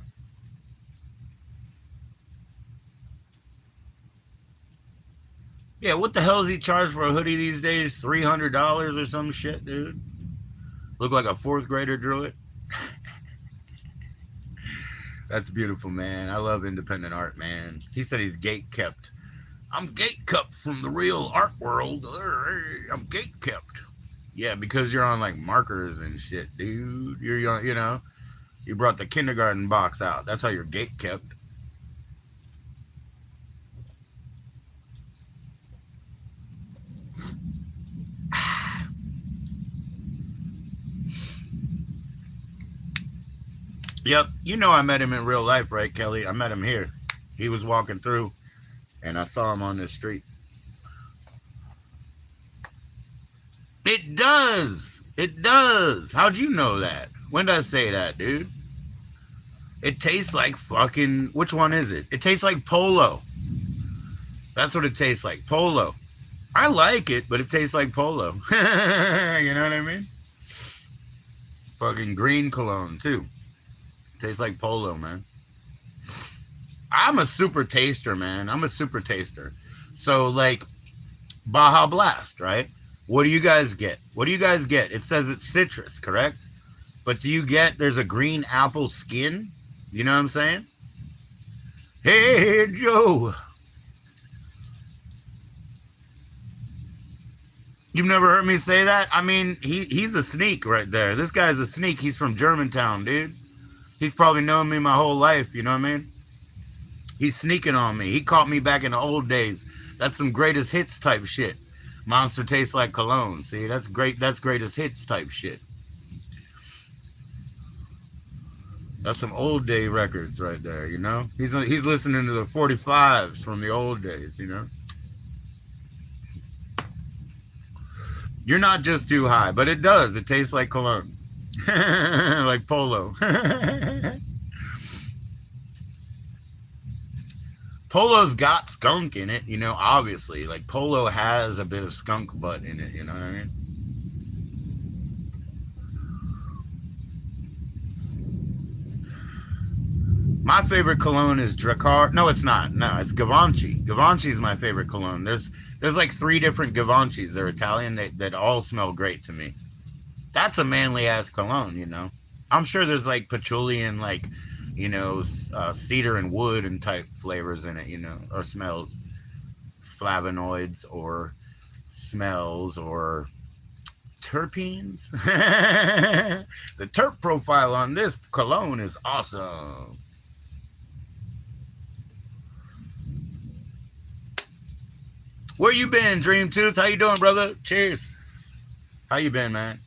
A: Yeah, what the hell is he charged for a hoodie these days? $300 or some shit, dude. Look like a fourth grader drew it. That's beautiful, man. I love independent art, man. He said he's gate kept. I'm gate kept from the real art world. I'm gate kept. Yeah, because you're on like markers and shit, dude. You're you know, you brought the kindergarten box out. That's how you're gate kept. Yep, you know I met him in real life, right, Kelly? I met him here. He was walking through, and I saw him on the street. It does. It does. How'd you know that? When did I say that, dude? It tastes like fucking. Which one is it? It tastes like Polo. That's what it tastes like. Polo. I like it, but it tastes like Polo. You know what I mean? Fucking green cologne, too. Tastes like Polo, man. I'm a super taster, man. I'm a super taster. So, like, Baja Blast, right? What do you guys get? What do you guys get? It says it's citrus, correct? But do you get there's a green apple skin? You know what I'm saying? Hey, Joe. You've never heard me say that? I mean, he's a sneak right there. This guy's a sneak. He's from Germantown, dude. He's probably known me my whole life, you know what I mean? He's sneaking on me. He caught me back in the old days. That's some greatest hits type shit. Monster tastes like cologne. See, that's great. That's greatest hits type shit. That's some old day records right there, you know? He's listening to the 45s from the old days, you know? You're not just too high, but it does. It tastes like cologne. Like Polo. Polo's got skunk in it, you know, obviously. Like Polo has a bit of skunk butt in it, you know what I mean? My favorite cologne is Dracar. No, it's not. No, it's Givenchy. Givenchy is my favorite cologne. There's like three different Givenchys. They're Italian. That all smell great to me. That's a manly ass cologne, you know. I'm sure there's like patchouli and like, you know, cedar and wood and type flavors in it, you know, or smells, flavonoids or smells or terpenes. The terp profile on this cologne is awesome. Where you been, Dream Tooth? How you doing, brother? Cheers. How you been, man?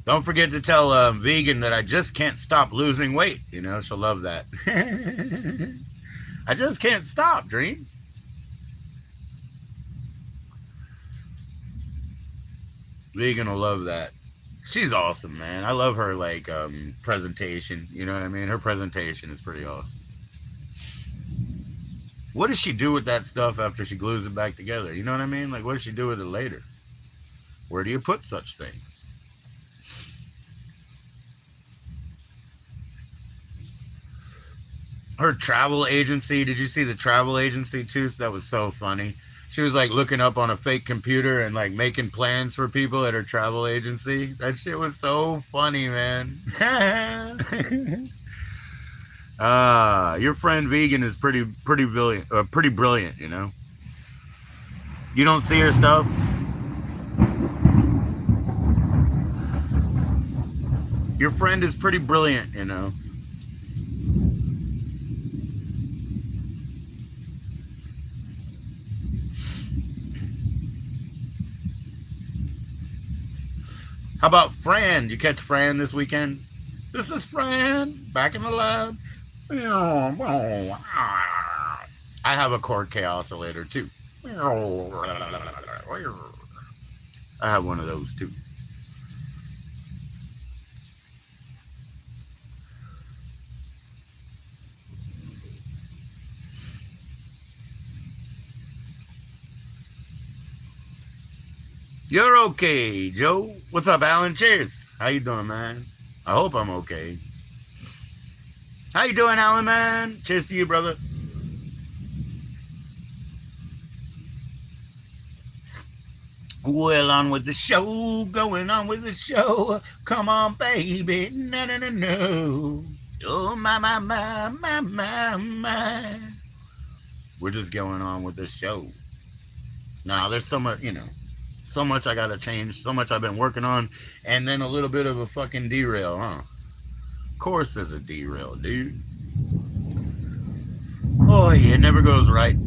A: Don't forget to tell Vegan that I just can't stop losing weight. You know, she'll love that. I just can't stop, Dream. Vegan will love that. She's awesome, man. I love her like presentation. You know what I mean? Her presentation is pretty awesome. What does she do with that stuff after she glues it back together? You know what I mean? Like, what does she do with it later? Where do you put such things? Her travel agency, did you see the travel agency too? That was so funny. She was like looking up on a fake computer and like making plans for people at her travel agency. That shit was so funny, man. Your friend vegan is pretty brilliant, pretty brilliant, you know. You don't see her stuff? Your friend is pretty brilliant, you know. How about Fran? You catch Fran this weekend? This is Fran, back in the lab. I have a Cork-K oscillator too. I have one of those too. You're okay, Joe. What's up, Alan? Cheers. How you doing, man? I hope I'm okay. How you doing, Alan, man? Cheers to you, brother. Well, on with the show, going on with the show. Come on, baby. No, no, no, no. Oh, my. We're just going on with the show. Now, there's so much, you know, so much I got to change, so much I've been working on, and then a little bit of a fucking derail, huh? Of course there's a derail, dude. Oh, yeah, it never goes right.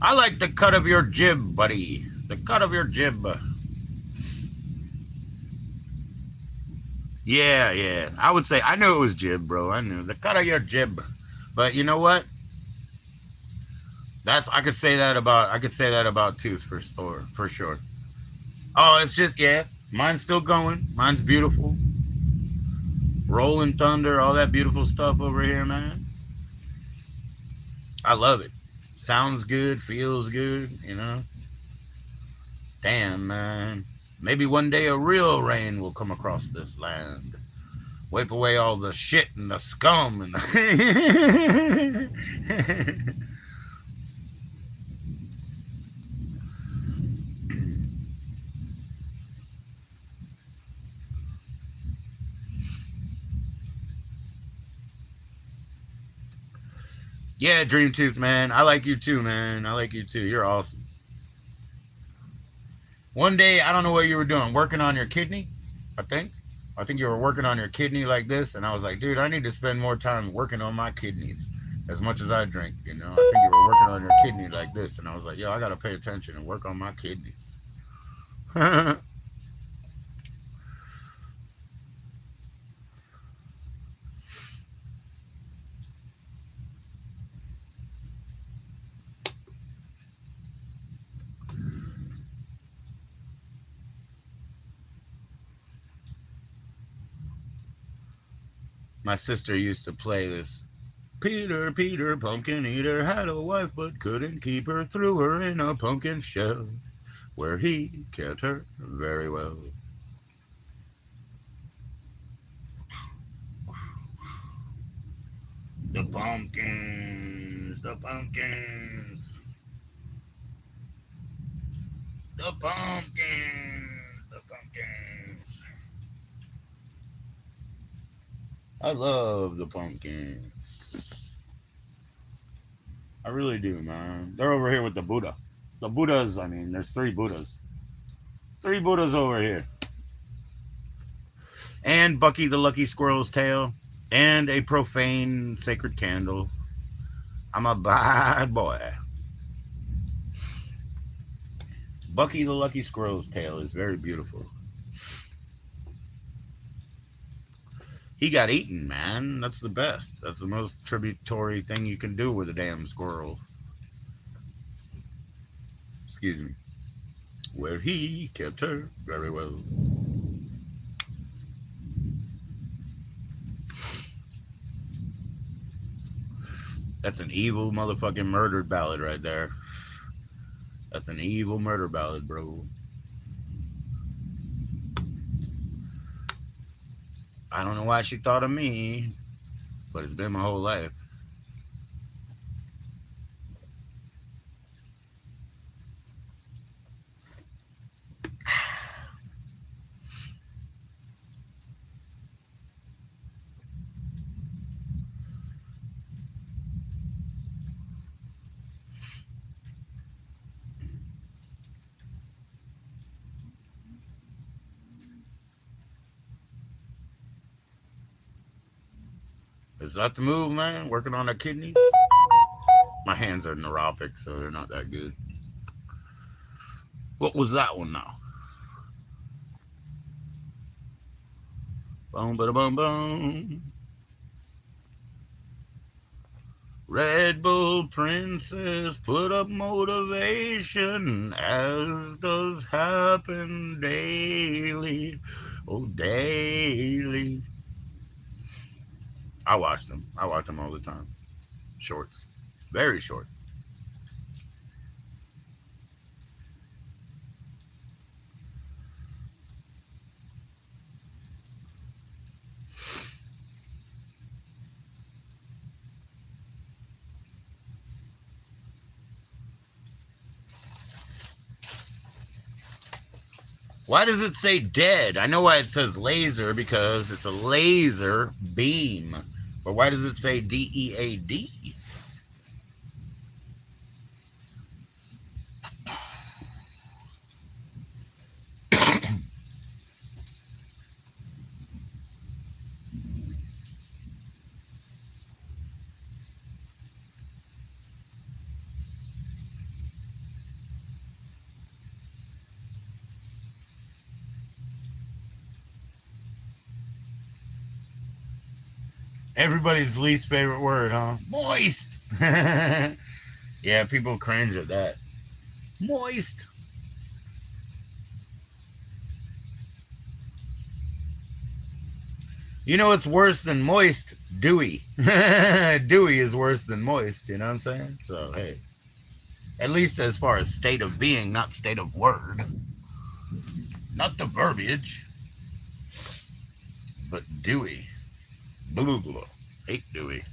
A: I like the cut of your jib, buddy. The cut of your jib. Yeah. I would say, I knew it was jib, bro. I knew. The cut of your jib. But you know what? I could say that about Tooth for sure. Oh, it's just, yeah. Mine's still going. Mine's beautiful. Rolling Thunder, all that beautiful stuff over here, man. I love it. Sounds good, feels good, you know. Damn, man. Maybe one day a real rain will come across this land. Wipe away all the shit and the scum and the Yeah, Dream Tooth, man. I like you too, man. I like you too. You're awesome. One day, I don't know what you were doing, working on your kidney, I think. I think you were working on your kidney like this, and I was like, dude, I need to spend more time working on my kidneys as much as I drink, you know. I think you were working on your kidney like this, and I was like, yo, I got to pay attention and work on my kidneys. My sister used to play this. Peter, pumpkin eater, had a wife but couldn't keep her, threw her in a pumpkin shell, where he kept her very well. The pumpkins, the pumpkins, the pumpkins, the pumpkins. I love the pumpkins. I really do, man. They're over here with the Buddha. The Buddhas, I mean, there's 3 Buddhas. 3 Buddhas over here. And Bucky the Lucky Squirrel's tail. And a profane sacred candle. I'm a bad boy. Bucky the Lucky Squirrel's tail is very beautiful. He got eaten, man. That's the best. That's the most tributary thing you can do with a damn squirrel. Excuse me. Where he kept her very well. That's an evil motherfucking murder ballad right there. That's an evil murder ballad, bro. I don't know why she thought of me, but it's been my whole life. Is that the move, man? Working on the kidneys? My hands are neuropic, so they're not that good. What was that one now? Boom, ba boom, boom. Red Bull Princess put up motivation, as does happen daily. Oh, daily. I watch them. I watch them all the time. Shorts. Very short. Why does it say dead? I know why it says laser, because it's a laser beam. But why does it say DEAD? Everybody's least favorite word, huh? Moist. Yeah, people cringe at that. Moist. You know what's worse than moist? Dewy. Dewy is worse than moist, you know what I'm saying? So, hey. At least as far as state of being, not state of word. Not the verbiage. But dewy. Blah, blah. Hate dewy.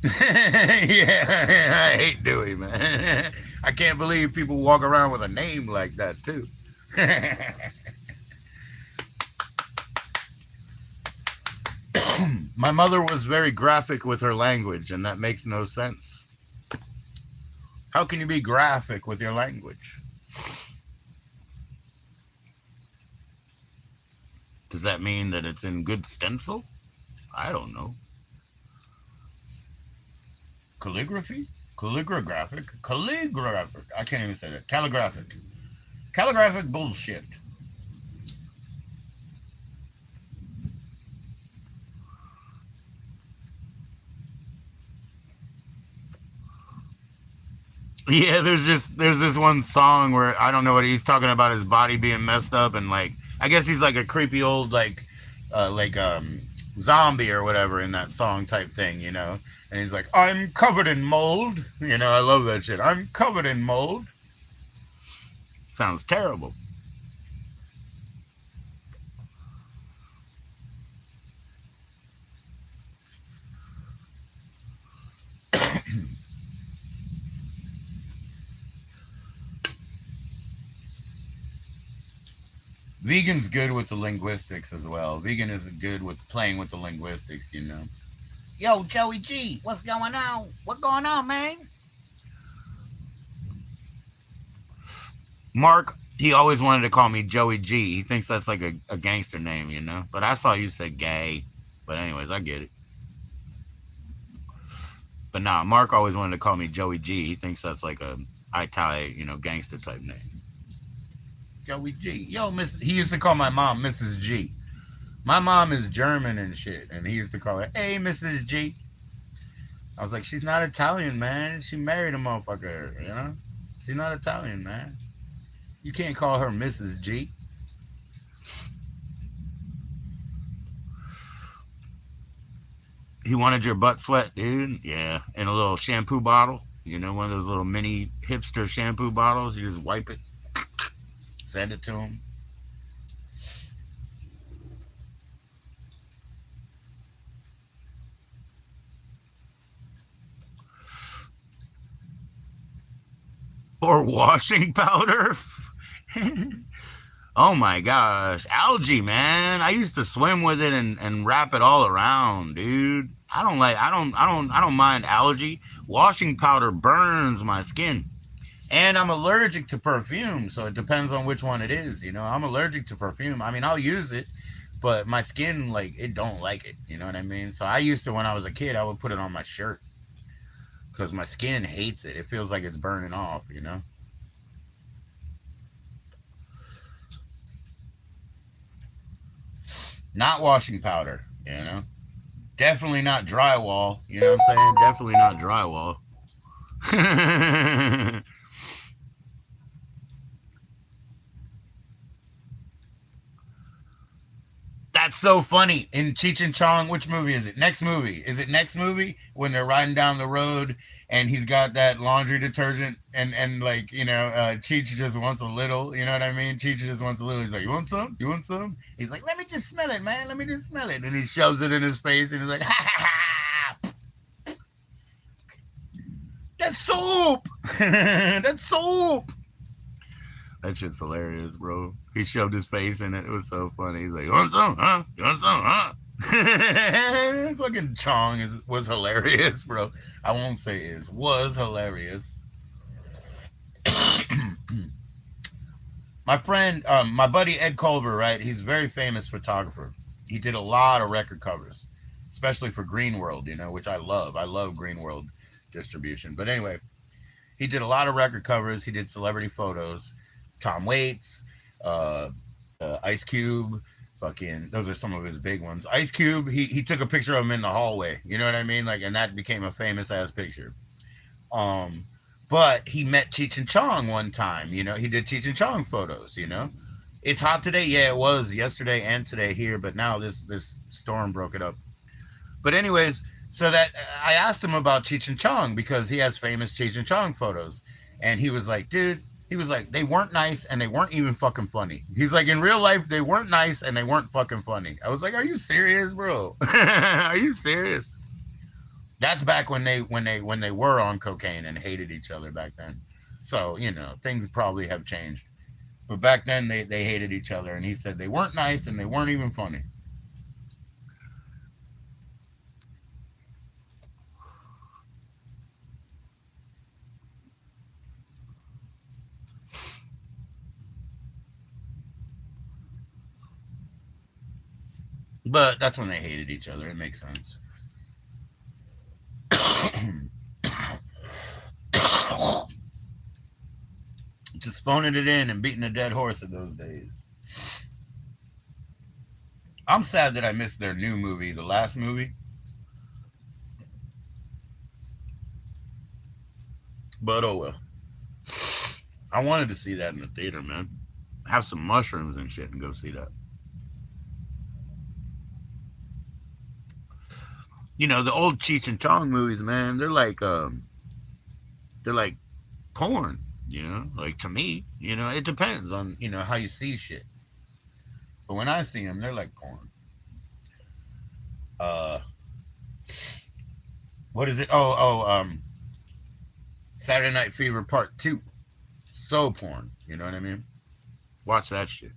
A: Yeah, I hate Dewey, man. I can't believe people walk around with a name like that, too. My mother was very graphic with her language, and that makes no sense. How can you be graphic with your language? Does that mean that it's in good stencil? I don't know. Calligraphy? Calligraphic. I can't even say that. Calligraphic. Calligraphic bullshit. Yeah, there's this one song where I don't know what he's talking about, his body being messed up, and like I guess he's like a creepy old zombie or whatever in that song type thing, you know. And he's like, I'm covered in mold. You know, I love that shit. I'm covered in mold. Sounds terrible. Vegan's good with the linguistics as well. Vegan is good with playing with the linguistics, you know. Yo, Joey G, what's going on? What's going on, man? Mark, he always wanted to call me Joey G. He thinks that's like a gangster name, you know. But I saw you say gay. But anyways, I get it. But nah, Mark always wanted to call me Joey G. He thinks that's like a Italian, you know, gangster type name. Joey G. Yo, Miss. He used to call my mom Mrs. G. My mom is German and shit, and he used to call her, "Hey, Mrs. G." I was like, "She's not Italian, man. She married a motherfucker, you know. She's not Italian, man. You can't call her Mrs. G." He wanted your butt sweat, dude. Yeah, in a little shampoo bottle. You know, one of those little mini hipster shampoo bottles. You just wipe it, send it to him. Or washing powder. Oh my gosh, algae, man! I used to swim with it and wrap it all around, dude. I don't mind algae. Washing powder burns my skin. And I'm allergic to perfume, so it depends on which one it is. You know, I'm allergic to perfume. I mean, I'll use it, but my skin, like, it don't like it. You know what I mean? So I used to, when I was a kid, I would put it on my shirt because my skin hates it. It feels like it's burning off. You know, not washing powder. You know, definitely not drywall. You know what I'm saying? Definitely not drywall. That's so funny. In Cheech and Chong, which movie is it? Next movie. Is it next movie when they're riding down the road and he's got that laundry detergent and like, you know, Cheech just wants a little, you know what I mean? Cheech just wants a little. He's like, "You want some? You want some?" He's like, "Let me just smell it, man. Let me just smell it." And he shoves it in his face and he's like, "Ha ha ha. That's soap. That's soap." That shit's hilarious, bro. He shoved his face in it. It was so funny. He's like, "You want some, huh? You want some, huh?" Fucking Chong was hilarious, bro. I won't say is, was hilarious. My friend, my buddy Ed Culver, right? He's a very famous photographer. He did a lot of record covers, especially for Green World, you know, which I love. I love Green World distribution. But anyway, he did a lot of record covers. He did celebrity photos. Tom Waits, uh, Ice Cube, fucking. Those are some of his big ones. Ice Cube, he took a picture of him in the hallway. You know what I mean? Like, and that became a famous ass picture. Um, but he met Cheech and Chong one time. You know, he did Cheech and Chong photos. You know, it's hot today. Yeah, it was yesterday and today here, but now this storm broke it up. But anyways, so that I asked him about Cheech and Chong because he has famous Cheech and Chong photos, and he was like, "Dude." He was like, they weren't nice and they weren't even fucking funny. He's like, in real life, they weren't nice and they weren't fucking funny. I was like, are you serious, bro? Are you serious? That's back when they were on cocaine and hated each other back then. So, you know, things probably have changed. But back then they hated each other and he said they weren't nice and they weren't even funny. But that's when they hated each other. It makes sense. Just phoning it in and beating a dead horse in those days. I'm sad that I missed their new movie, the last movie. But oh well. I wanted to see that in the theater, man. Have some mushrooms and shit and go see that. You know, the old Cheech and Chong movies, man, they're like porn, you know? Like to me, you know, it depends on, you know, how you see shit. But when I see them, they're like porn. Uh what is it? Saturday Night Fever Part 2. So porn, you know what I mean? Watch that shit.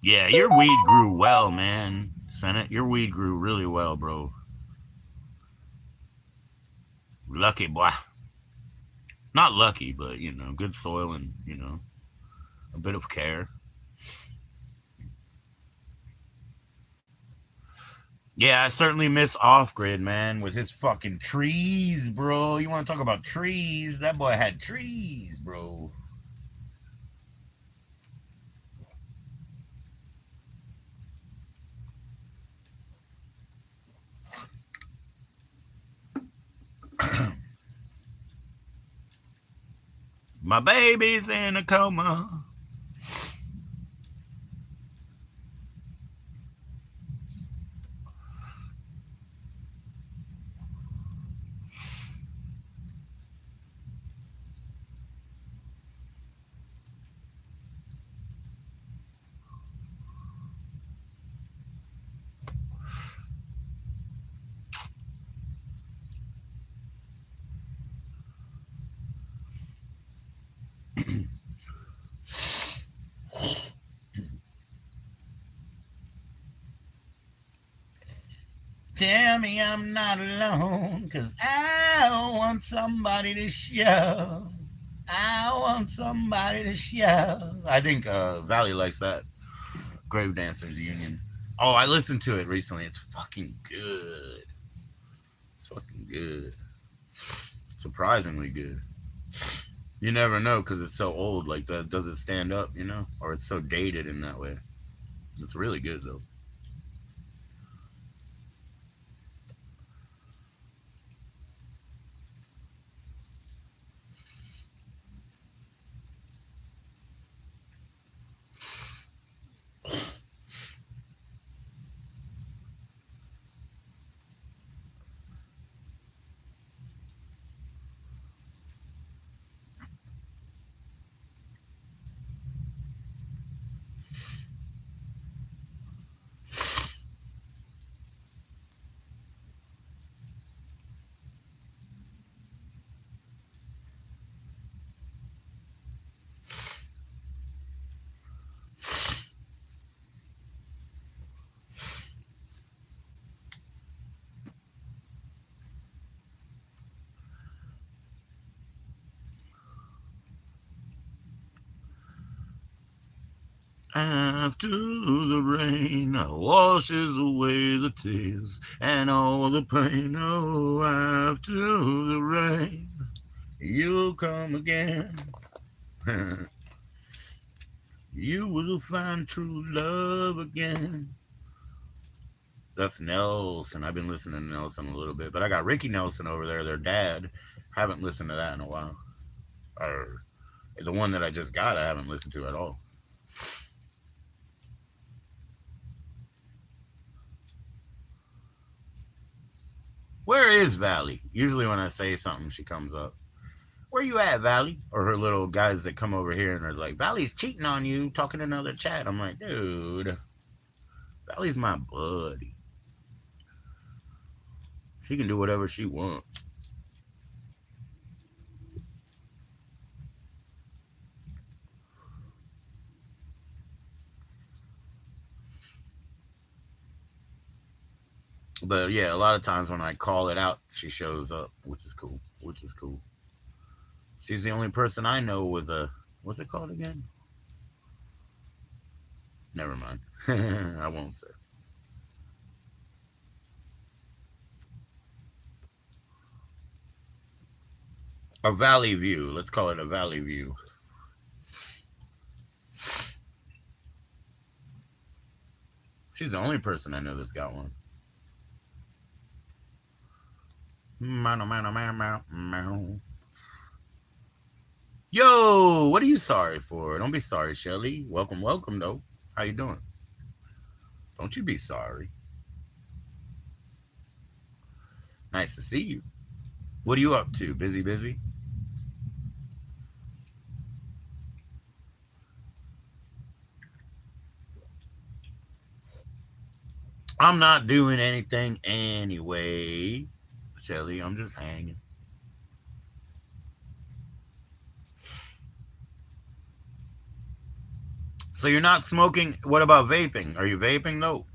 A: Yeah, your weed grew well, man. Senate, your weed grew really well, bro. Lucky boy. Not lucky, but you know, good soil and you know, a bit of care. Yeah, I certainly miss Off Grid, man, with his fucking trees, bro. You want to talk about trees? That boy had trees, bro. My baby's in a coma. Tell me I'm not alone, 'cause I want somebody to show. I want somebody to show. I think Valley likes that. Grave Dancers Union. Oh, I listened to it recently. It's fucking good. It's fucking good. Surprisingly good. You never know because it's so old. Like, that does it stand up, you know? Or it's so dated in that way. It's really good, though. After the rain washes away the tears and all the pain. Oh, after the rain, you'll come again. You will find true love again. That's Nelson. I've been listening to Nelson a little bit, but I got Ricky Nelson over there, their dad. Haven't listened to that in a while. Or the one that I just got, I haven't listened to at all. Where is Valley? Usually when I say something, she comes up. Where you at, Valley? Or her little guys that come over here and are like, Valley's cheating on you, talking in another chat. I'm like, dude, Valley's my buddy. She can do whatever she wants. But yeah, a lot of times when I call it out, she shows up, which is cool. Which is cool. She's the only person I know with a, what's it called again? Never mind. I won't say. A valley view. Let's call it a valley view. She's the only person I know that's got one. Yo, what are you sorry for? Don't be sorry, Shelly. Welcome, welcome, though. How you doing? Don't you be sorry. Nice to see you. What are you up to? Busy, busy? I'm not doing anything anyway, Shelly. I'm just hanging. So you're not smoking. What about vaping? Are you vaping though?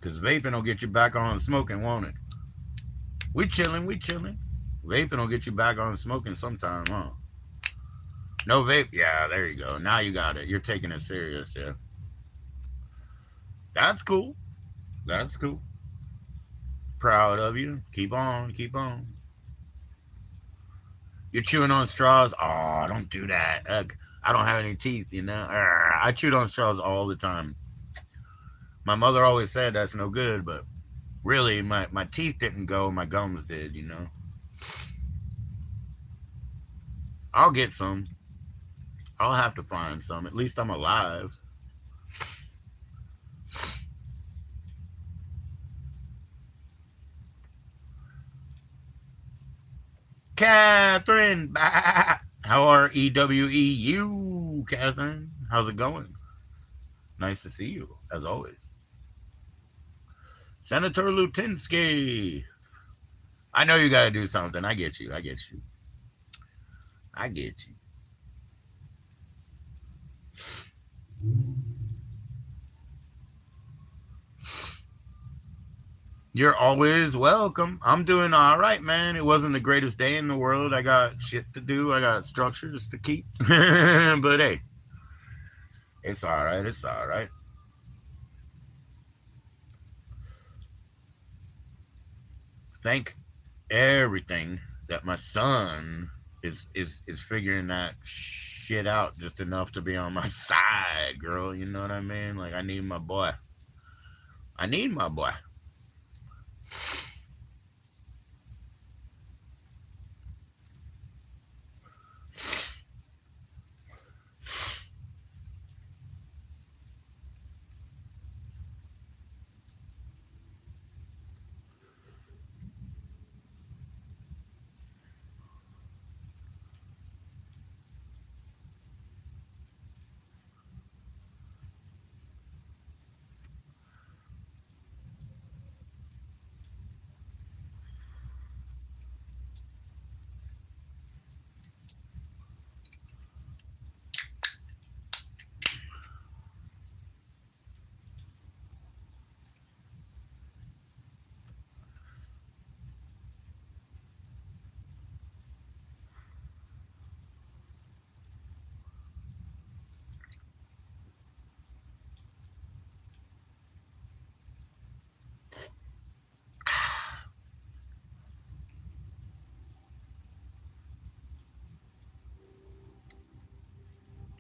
A: Because vaping will get you back on smoking, won't it? We chilling, we chilling. Vaping will get you back on smoking sometime, huh? No vape? Yeah, there you go. Now you got it. You're taking it serious, yeah. That's cool. That's cool. Proud of you. Keep on, keep on. You're chewing on straws. Oh, don't do that. Ugh. I don't have any teeth, you know. I chewed on straws all the time. My mother always said that's no good, but really, my teeth didn't go. My gums did, you know. I'll get some. I'll have to find some. At least I'm alive. Catherine, how are EWEU, Catherine? How's it going? Nice to see you, as always. Senator Lutinsky. I know you got to do something. I get you. I get you. I get you. You're always welcome. I'm doing all right, man. It wasn't the greatest day in the world. I got shit to do. I got structures to keep. But hey, it's all right. It's all right. Thank everything that my son is figuring that shit out just enough to be on my side, girl. You know what I mean? Like I need my boy. I need my boy.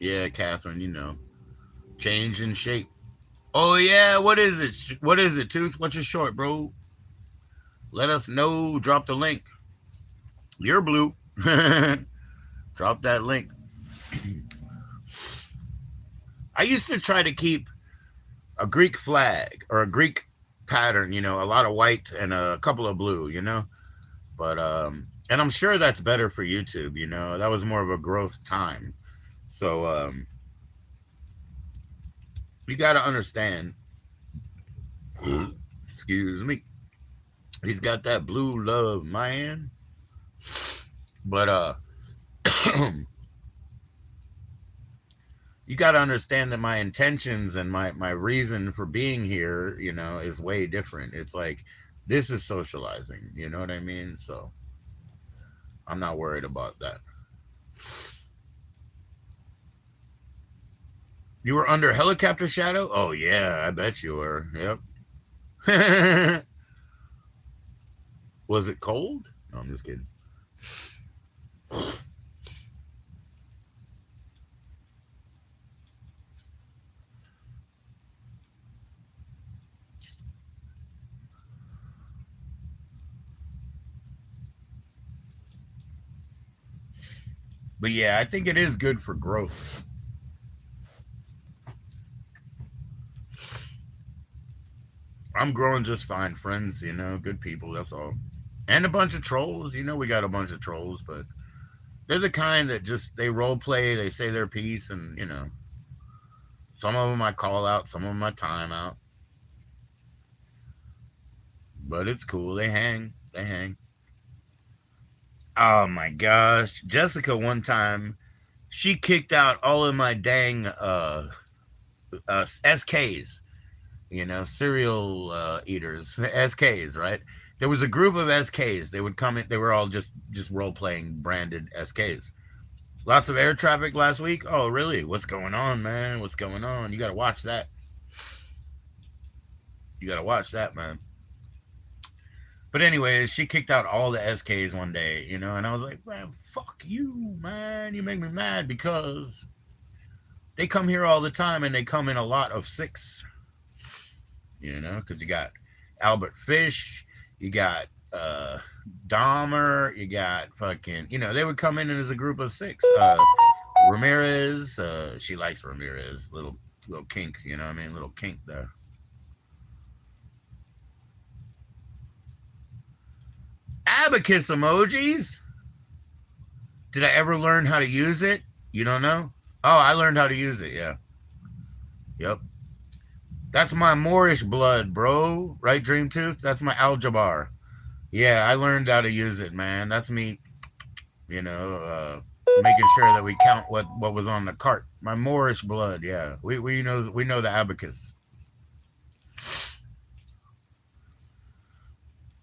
A: Yeah, Catherine. Change in shape. Oh yeah, what is it? What is it, Tooth? What's your short, bro? Let us know. Drop the link. You're blue. Drop that link. I used to try to keep a Greek flag or a Greek pattern, a lot of white and a couple of blue. But and I'm sure that's better for YouTube. That was more of a growth time. So you got to understand. Excuse me. He's got that blue love, man. But you got to understand that my intentions and my reason for being here, is way different. It's like this is socializing, you know what I mean? So I'm not worried about that. You were under helicopter shadow? Oh yeah, I bet you were. Yep. Was it cold? No, I'm just kidding. But yeah, I think it is good for growth. I'm growing just fine, friends, good people, that's all. And a bunch of trolls, we got a bunch of trolls, but they're the kind that just they role play, they say their piece, and some of them I call out, some of them I time out. But it's cool. They hang. They hang. Oh my gosh. Jessica one time she kicked out all of my dang SKs, cereal eaters, SKs, right? There was a group of SKs. They would come in, they were all just role playing branded SKs. Lots of air traffic last week. Oh, really? What's going on, man? What's going on? You got to watch that. You got to watch that, man. But anyways, she kicked out all the SKs one day, and I was like, man, fuck you, man. You make me mad because they come here all the time and they come in a lot of six, because you got Albert Fish, you got Dahmer, you got fucking, they would come in as a group of six. Ramirez, she likes Ramirez, little kink, you know what I mean? Little kink there. Abacus emojis. Did I ever learn how to use it? You don't know? Oh, I learned how to use it. Yeah. Yep. That's my Moorish blood, bro. Right, Dream Tooth? That's my algebra. Yeah, I learned how to use it, man. That's me, making sure that we count what was on the cart. My Moorish blood, yeah. We know the abacus.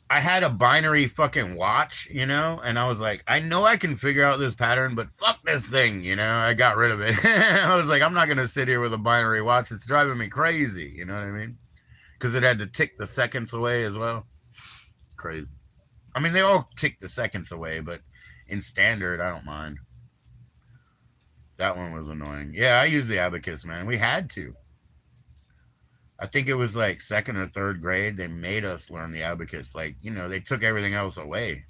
A: I had a binary fucking watch, and I was like, I know I can figure out this pattern, but fuck this thing, I got rid of it. I was like, I'm not gonna sit here with a binary watch. It's driving me crazy. You know what I mean? Because it had to tick the seconds away as well. Crazy. I mean, they all tick the seconds away, but in standard, I don't mind. That one was annoying. Yeah, I used the abacus, man. We had to. I think it was like second or third grade. They made us learn the abacus. Like, they took everything else away.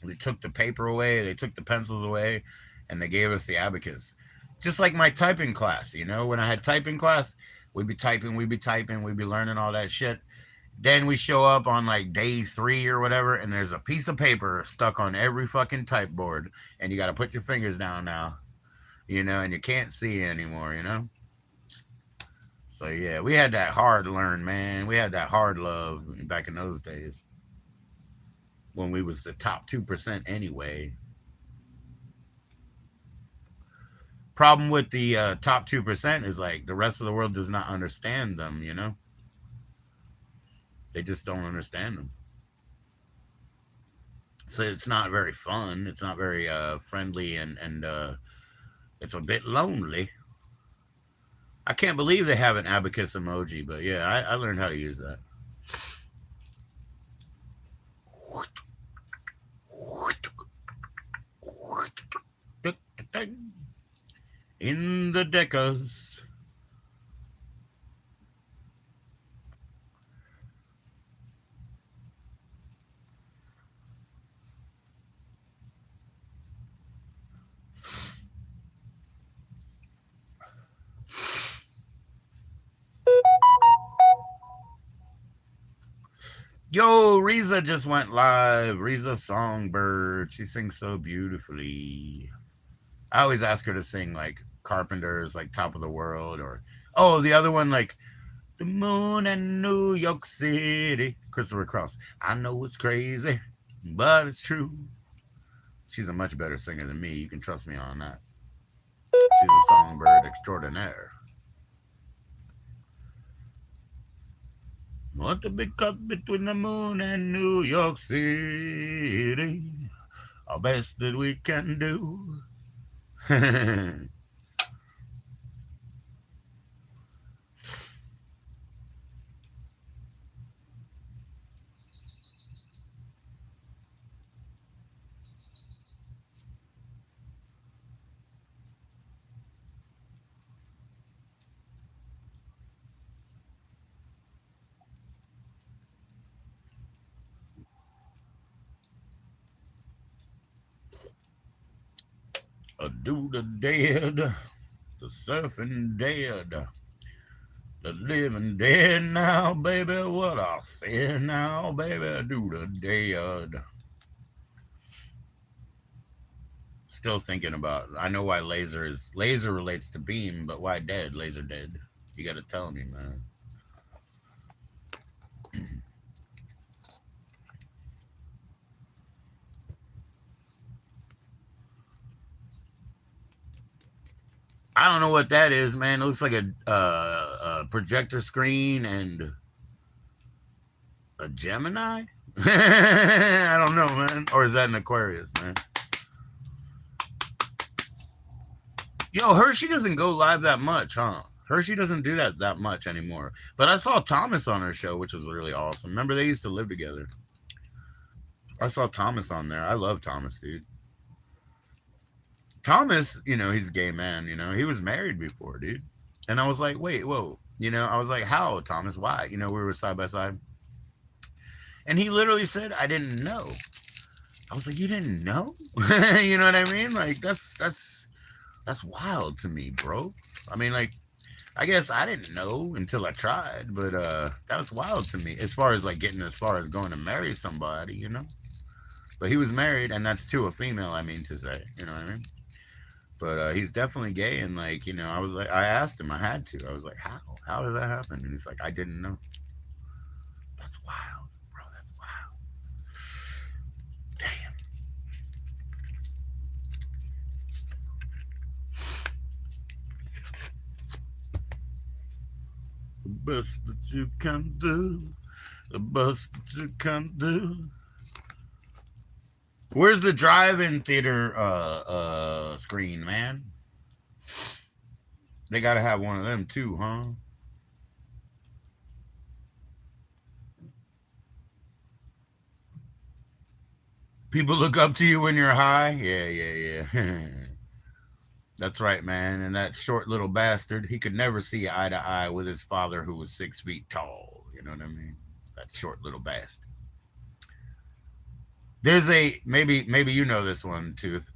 A: They took the paper away, they took the pencils away, and they gave us the abacus. Just like my typing class, when I had typing class, we'd be typing, we'd be learning all that shit. Then we show up on like day 3 or whatever, and there's a piece of paper stuck on every fucking type board, and you got to put your fingers down now, and you can't see anymore. So yeah, we had that hard learn, man. We had that hard love back in those days when we was the top 2% anyway. Problem with the top 2% is like the rest of the world does not understand them. They just don't understand them. So it's not very fun. It's not very friendly, and it's a bit lonely. I can't believe they have an abacus emoji, but yeah, I learned how to use that. In the decas. Yo, Riza just went live. Riza Songbird. She sings so beautifully. I always ask her to sing like Carpenter's, like Top of the World, or the other one, like The Moon and New York City. Christopher Cross. I know it's crazy, but it's true. She's a much better singer than me. You can trust me on that. She's a songbird extraordinaire. What the big cut between the moon and New York City? Our best that we can do. Do the dead, the surfing dead, the living dead now, baby. What I say now, baby, do the dead. Still thinking about. I know why laser relates to beam, but why dead? Laser dead. You got to tell me, man. I don't know what that is, man. It looks like a projector screen and a Gemini. I don't know, man. Or is that an Aquarius, man? Yo, Hershey doesn't go live that much, huh? Hershey doesn't do that much anymore. But I saw Thomas on her show, which was really awesome. Remember, they used to live together. I saw Thomas on there. I love Thomas, dude. Thomas, he's a gay man. He was married before, dude. And I was like, wait, whoa. I was like, how, Thomas? Why? We were side by side. And he literally said, I didn't know. I was like, you didn't know? You know what I mean? Like, that's wild to me, bro. I mean, like, I guess I didn't know until I tried, but that was wild to me as far as like getting as far as going to marry somebody. But he was married, and that's to a female, I mean to say, you know what I mean? But he's definitely gay, and like, I was like, I asked him, I had to. I was like, how did that happen? And he's like, I didn't know. That's wild, bro. That's wild. Damn. The best that you can do The bus to come through. Where's the drive-in theater screen, man? They gotta have one of them too, huh? People look up to you when you're high. Yeah, yeah, yeah. That's right, man. And that short little bastard, he could never see eye to eye with his father, who was 6 feet tall. You know what I mean? That short little bastard. There's a maybe you know this one, Tooth.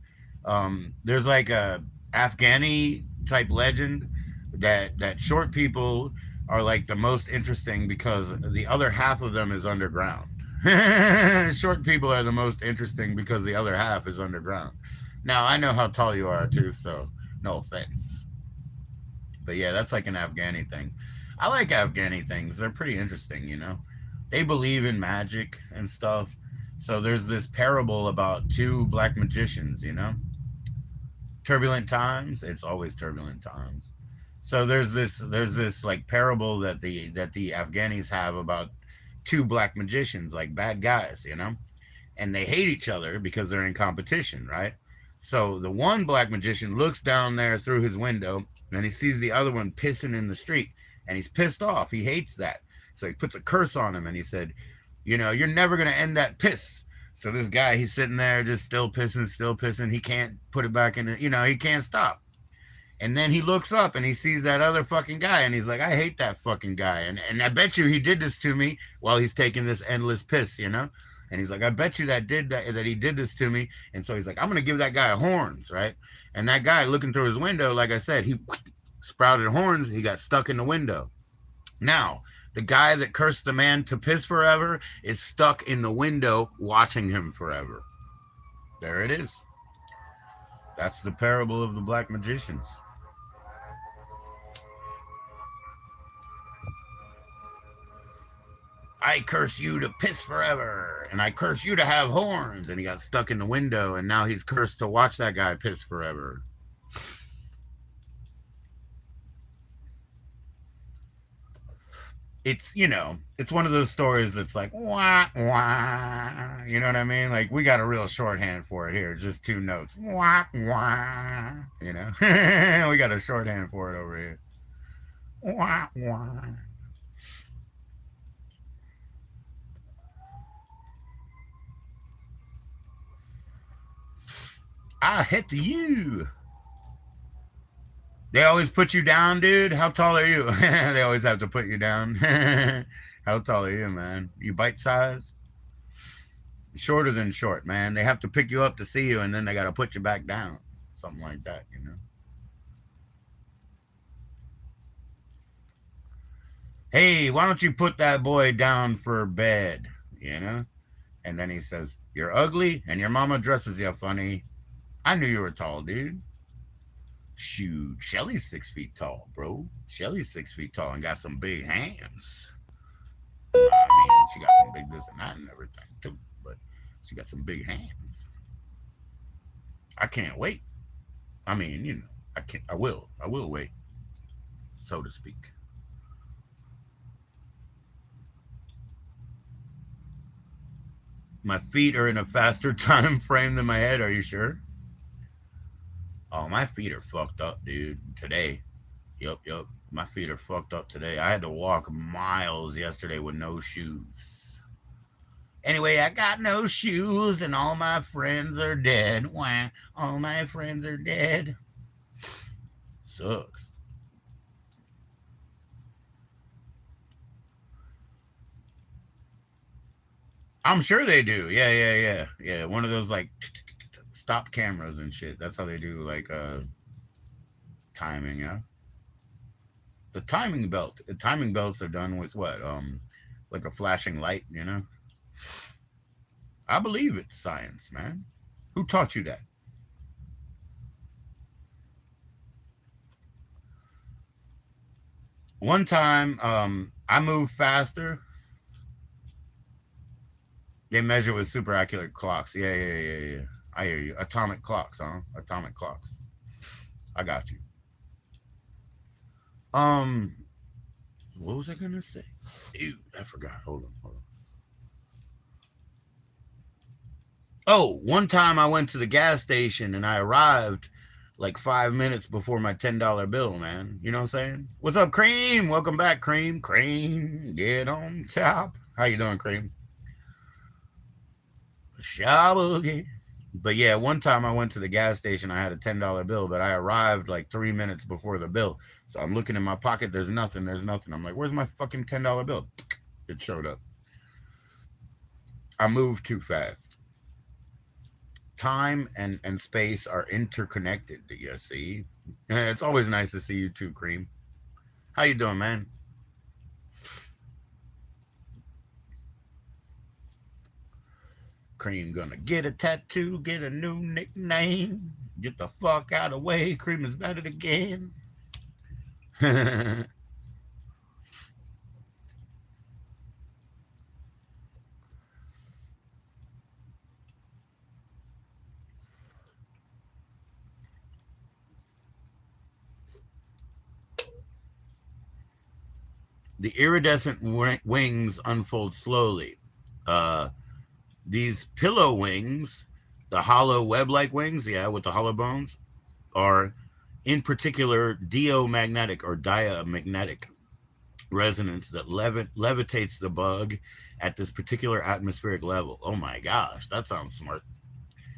A: There's like a Afghani type legend that short people are like the most interesting because the other half of them is underground. Short people are the most interesting because the other half is underground. Now I know how tall you are, Tooth, so no offense. But yeah, that's like an Afghani thing. I like Afghani things. They're pretty interesting, you know. They believe in magic and stuff. So there's this parable about two black magicians, you know. Turbulent times, it's always turbulent times. So there's this like parable that the Afghanis have about two black magicians, like bad guys, you know, and they hate each other because they're in competition, right? So the one black magician looks down there through his window and he sees the other one pissing in the street and he's pissed off. He hates that. So he puts a curse on him and he said, you know, you're never going to end that piss. So this guy, he's sitting there just still pissing, still pissing. He can't put it back in, you know, he can't stop. And then he looks up and he sees that other fucking guy and he's like, I hate that fucking guy. And I bet you he did this to me while he's taking this endless piss, you know? And he's like, I bet you that he did this to me. And so he's like, I'm gonna give that guy horns, right? And that guy looking through his window, like I said, he sprouted horns, he got stuck in the window. Now, the guy that cursed the man to piss forever is stuck in the window watching him forever. There it is. That's the parable of the black magicians. I curse you to piss forever, and I curse you to have horns. And he got stuck in the window, and now he's cursed to watch that guy piss forever. It's, you know, it's one of those stories that's like, wah, wah. You know what I mean? Like, we got a real shorthand for it here, just two notes. Wah, wah. You know? We got a shorthand for it over here. Wah, wah. I hit you. They always put you down, dude. How tall are you? They always have to put you down. How tall are you, man? You bite size? Shorter than short, man. They have to pick you up to see you, and then they got to put you back down. Something like that, you know? Hey, why don't you put that boy down for bed? You know? And then he says, you're ugly, and your mama dresses you funny. I knew you were tall, dude. Shoot, Shelly's 6 feet tall, bro. Shelly's 6 feet tall and got some big hands. I mean, she got some big this and that and everything too, but she got some big hands. I can't wait. I mean, you know, I can't. I will wait, so to speak. My feet are in a faster time frame than my head. Are you sure? Oh, my feet are fucked up, dude. Today. Yup, yup. My feet are fucked up today. I had to walk miles yesterday with no shoes. Anyway, I got no shoes and all my friends are dead. Why? All my friends are dead. Sucks. I'm sure they do. Yeah, yeah, yeah. Yeah, one of those like stop cameras and shit. That's how they do like timing, yeah. The timing belts are done with what? Like a flashing light, you know? I believe it's science, man. Who taught you that? One time, I moved faster. They measure with super accurate clocks. Yeah, yeah, yeah, yeah. I hear you. Atomic clocks, huh? Atomic clocks. I got you. Um, What was I gonna say? Dude, I forgot. Hold on, hold on. Oh, one time I went to the gas station and I arrived like 5 minutes before my $10 bill, man. You know what I'm saying? What's up, Cream? Welcome back, Cream. Cream, get on top. How you doing, Cream? Shabugi. But yeah, one time I went to the gas station. I had a $10 bill, but I arrived like 3 minutes before the bill. So I'm looking in my pocket. There's nothing. There's nothing. I'm like, where's my fucking $10 bill? It showed up. I moved too fast. Time and space are interconnected. You see, it's always nice to see you too, Cream. How you doing, man? Cream gonna get a tattoo, get a new nickname, get the fuck out of the way. Cream is better again. The iridescent wings unfold slowly. Uh, these pillow wings, the hollow web-like wings, yeah, with the hollow bones, are in particular diamagnetic or diamagnetic resonance that levitates the bug at this particular atmospheric level. Oh my gosh, that sounds smart.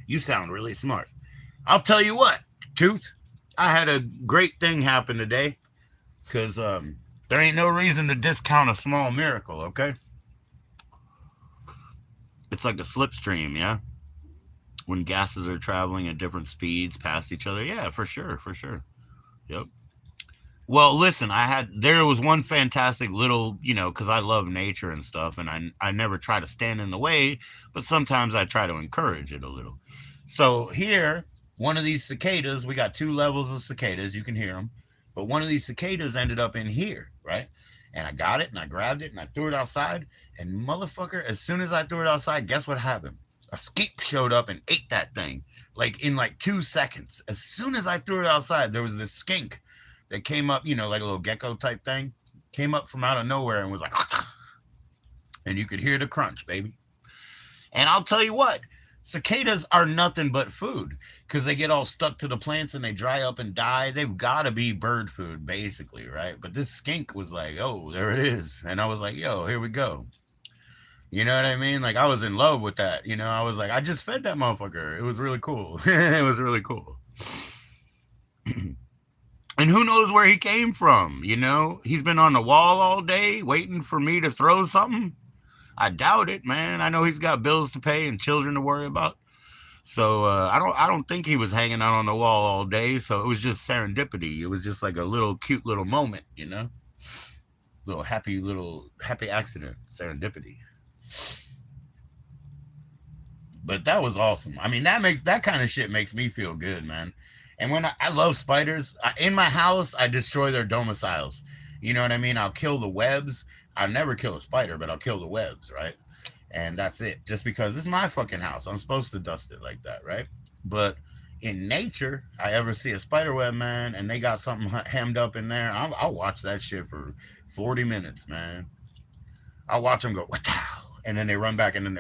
A: You sound really smart. I'll tell you what, Tooth, I had a great thing happen today because there ain't no reason to discount a small miracle, okay? It's like a slipstream, yeah? When gases are traveling at different speeds past each other. Yeah, for sure, for sure. Yep. Well, listen, there was one fantastic little, because I love nature and stuff, and I never try to stand in the way, but sometimes I try to encourage it a little. So here, one of these cicadas, we got two levels of cicadas, you can hear them, but one of these cicadas ended up in here, right? And I got it and I grabbed it and I threw it outside, and motherfucker, as soon as I threw it outside, guess what happened? A skink showed up and ate that thing, like in like 2 seconds. As soon as I threw it outside, there was this skink that came up, like a little gecko type thing, came up from out of nowhere and was like, and you could hear the crunch, baby. And I'll tell you what, cicadas are nothing but food because they get all stuck to the plants and they dry up and die. They've got to be bird food, basically, right? But this skink was like, oh, there it is. And I was like, yo, here we go. You know what I mean? Like, I was in love with that. I was like, I just fed that motherfucker. It was really cool. It was really cool. And who knows where he came from? He's been on the wall all day waiting for me to throw something. I doubt it, man. I know he's got bills to pay and children to worry about. So I don't think he was hanging out on the wall all day. So it was just serendipity. It was just like a little cute little moment, little happy accident, serendipity. But that was awesome. I mean, that kind of shit makes me feel good, man. And when I love spiders, in my house, I destroy their domiciles. You know what I mean? I'll kill the webs. I'll never kill a spider, but I'll kill the webs, right? And that's it. Just because this is my fucking house, I'm supposed to dust it like that, right? But in nature, I ever see a spider web, man, and they got something hemmed up in there, I'll watch that shit for 40 minutes, man. I'll watch them go, what and then they run back and then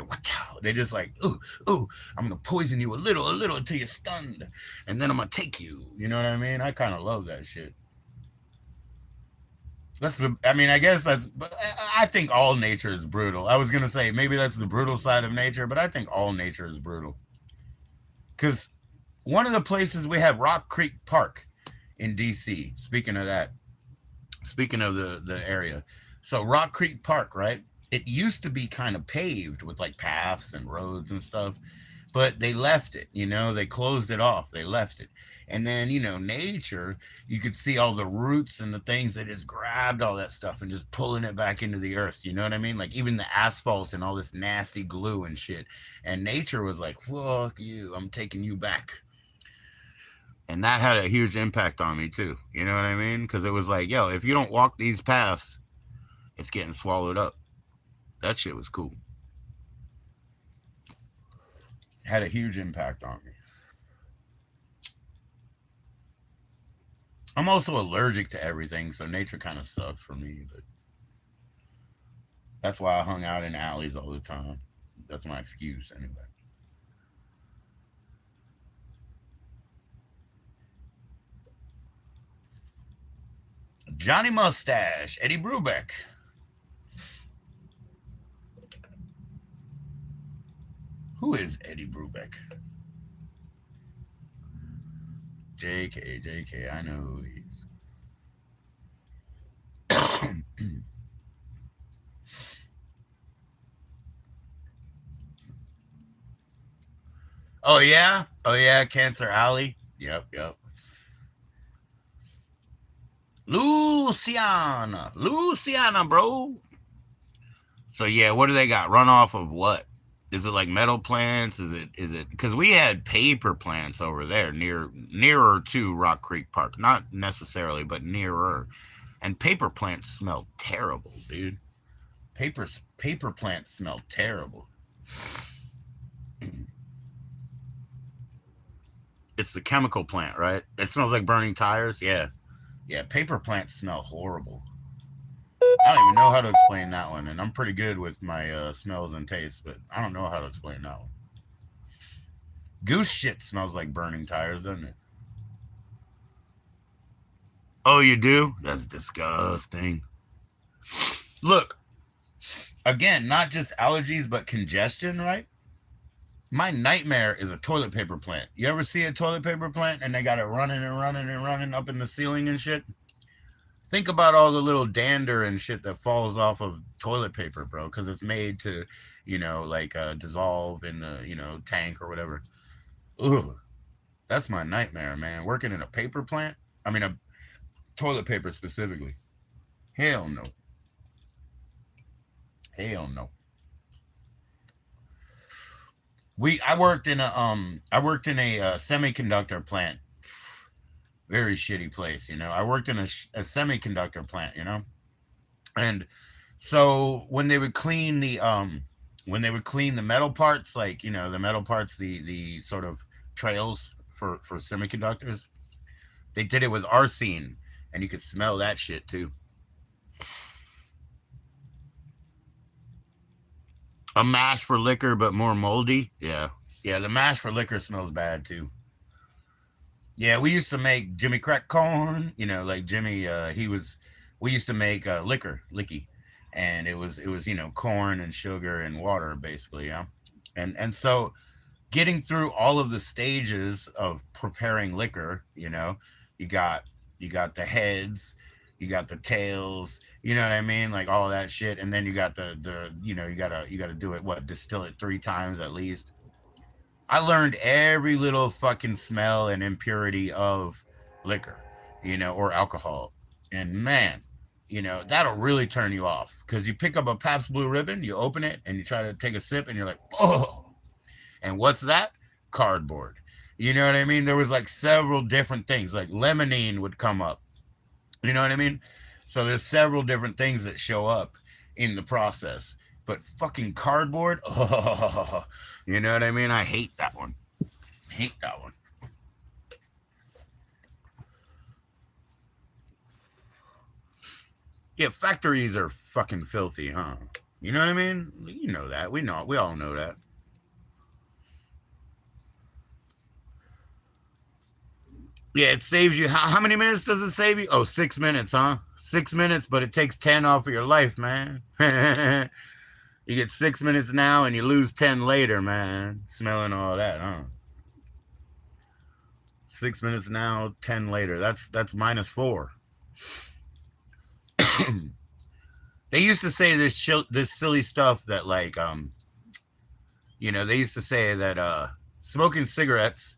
A: they just like, ooh, I'm gonna poison you a little until you're stunned, and then I'm gonna take you. You know what I mean? I kind of love that shit. I guess but I think all nature is brutal. I was gonna say maybe that's the brutal side of nature, but I think all nature is brutal. Because one of the places we have Rock Creek Park in DC. Speaking of that, speaking of the area, so Rock Creek Park, right? It used to be kind of paved with like paths and roads and stuff, but they left it. They closed it off. They left it. And then, nature, you could see all the roots and the things that just grabbed all that stuff and just pulling it back into the earth. You know what I mean? Like even the asphalt and all this nasty glue and shit. And nature was like, fuck you, I'm taking you back. And that had a huge impact on me too. You know what I mean? Because it was like, yo, if you don't walk these paths, it's getting swallowed up. That shit was cool. Had a huge impact on me. I'm also allergic to everything, so nature kind of sucks for me. But That's why I hung out in alleys all the time. That's my excuse anyway. Johnny Mustache, Eddie Brubeck. Who is Eddie Brubeck? JK, I know who he is. Oh yeah, Cancer Alley. Yep. Luciana, bro. So yeah, what do they got? Runoff of what? Is it like metal plants? Is it because we had paper plants over there nearer to Rock Creek Park, not necessarily, but nearer. And paper plants smell terrible, dude. Paper plants smell terrible. It's the chemical plant, right? It smells like burning tires. Yeah. Paper plants smell horrible. I don't even know how to explain that one, and I'm pretty good with my smells and tastes, but I don't know how to explain that one. Goose shit smells like burning tires, doesn't it? Oh, you do? That's disgusting. Look, again, not just allergies, but congestion, right? My nightmare is a toilet paper plant. You ever see a toilet paper plant and they got it running and running and running up in the ceiling and shit? Think about all the little dander and shit that falls off of toilet paper, bro, because it's made to, like dissolve in the, tank or whatever. Ugh, that's my nightmare, man. Working in a paper plant. I mean, a toilet paper specifically. Hell no. Hell no. I worked in a semiconductor plant. Very shitty place. I worked in a semiconductor plant. And so when they would clean the metal parts, like the metal parts, the sort of trails for semiconductors, they did it with arsine, and you could smell that shit too. A mash for liquor, but more moldy. Yeah. The mash for liquor smells bad too. Yeah, we used to make Jimmy Crack Corn. Like Jimmy, he was. We used to make licky, and it was corn and sugar and water basically. Yeah, and so getting through all of the stages of preparing liquor, you got you got the heads, you got the tails, you know what I mean, like all that shit, and then you got the you gotta do it, what, distill it 3 times at least. I learned every little fucking smell and impurity of liquor, or alcohol. And man, that'll really turn you off because you pick up a Pabst Blue Ribbon, you open it, and you try to take a sip, and you're like, oh. And what's that? Cardboard. You know what I mean? There was like several different things, like lemonine would come up. You know what I mean? So there's several different things that show up in the process. But fucking cardboard, oh, you know what I mean? I hate that one. Hate that one. Yeah, factories are fucking filthy, huh? You know what I mean? You know that. We all know that. Yeah, it saves you. How many minutes does it save you? Oh, 6 minutes, huh? 6 minutes, but it takes 10 off of your life, man. You get 6 minutes now and you lose 10 later, man. Smelling all that, huh? 6 minutes now, 10 later. That's -4. They used to say this silly stuff that, like, they used to say that smoking cigarettes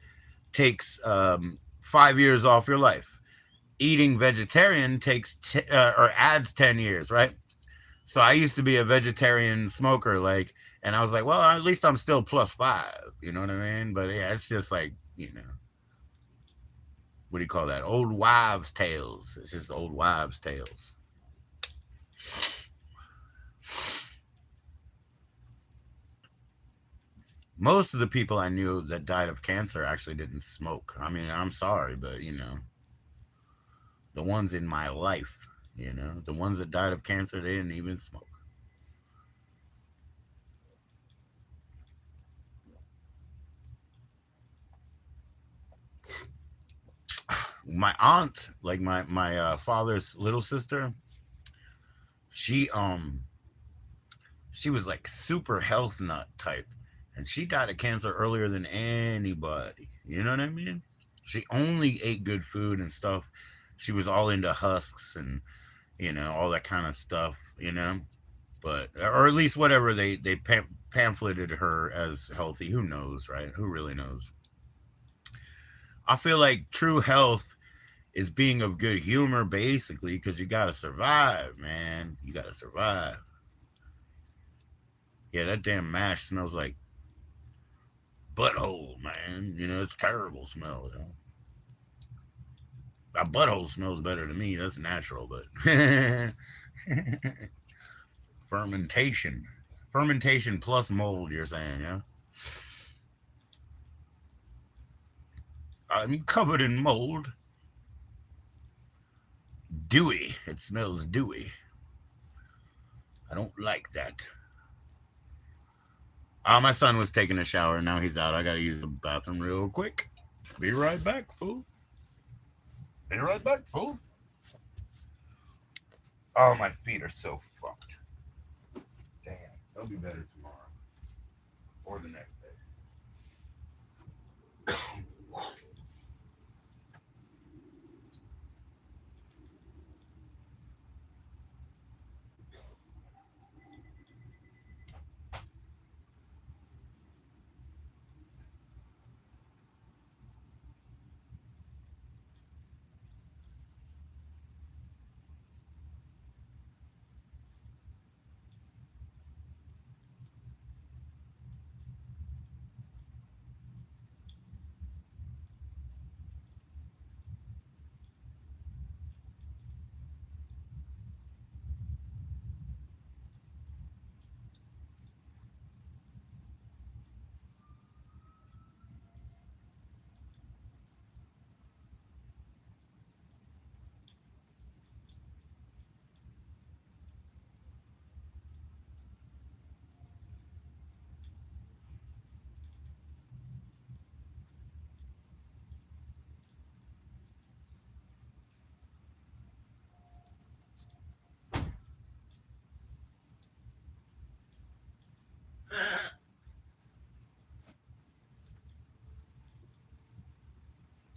A: takes 5 years off your life. Eating vegetarian takes or adds 10 years, right? So I used to be a vegetarian smoker, like, and I was like, well, at least I'm still +5. You know what I mean? But yeah, it's just like, what do you call that? Old wives' tales. It's just old wives' tales. Most of the people I knew that died of cancer actually didn't smoke. I mean, I'm sorry, but the ones in my life, the ones that died of cancer, they didn't even smoke. My aunt, like my father's little sister, she she was like super health nut type, and she died of cancer earlier than anybody. You know what I mean? She only ate good food and stuff. She was all into husks and all that kind of stuff. But or at least whatever they pamphleted her as healthy. Who knows, right? Who really knows? I feel like true health is being of good humor, basically, because you gotta survive, man. You gotta survive. Yeah, that damn mash smells like butthole, man. It's terrible smell. My butthole smells better to me. That's natural, but fermentation, fermentation plus mold. You're saying, yeah? I'm covered in mold. Dewy. It smells dewy. I don't like that. My son was taking a shower. Now he's out. I gotta use the bathroom real quick. Be right back, fool. Be right back, fool. Oh, my feet are so fucked. Damn. They'll be better tomorrow. Or the next day.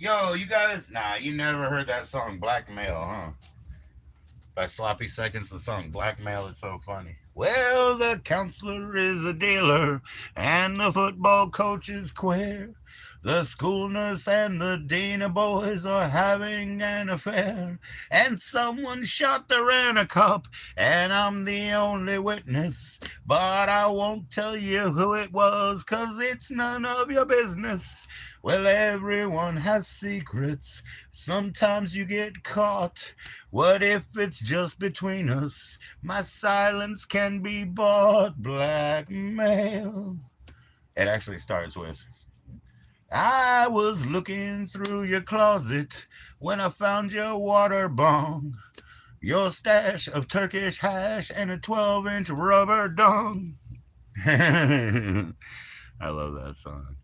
A: Yo, you guys, nah, you never heard that song Blackmail, huh? By Sloppy Seconds, the song Blackmail is so funny. Well, the counselor is a dealer, and the football coach is queer. The school nurse and the Dana boys are having an affair, and someone shot the rent-a-cop, and I'm the only witness. But I won't tell you who it was, 'cause it's none of your business. Well, everyone has secrets. Sometimes you get caught. What if it's just between us? My silence can be bought. Blackmail. It actually starts with, I was looking through your closet when I found your water bong, your stash of Turkish hash, and a 12-inch rubber dong. I love that song.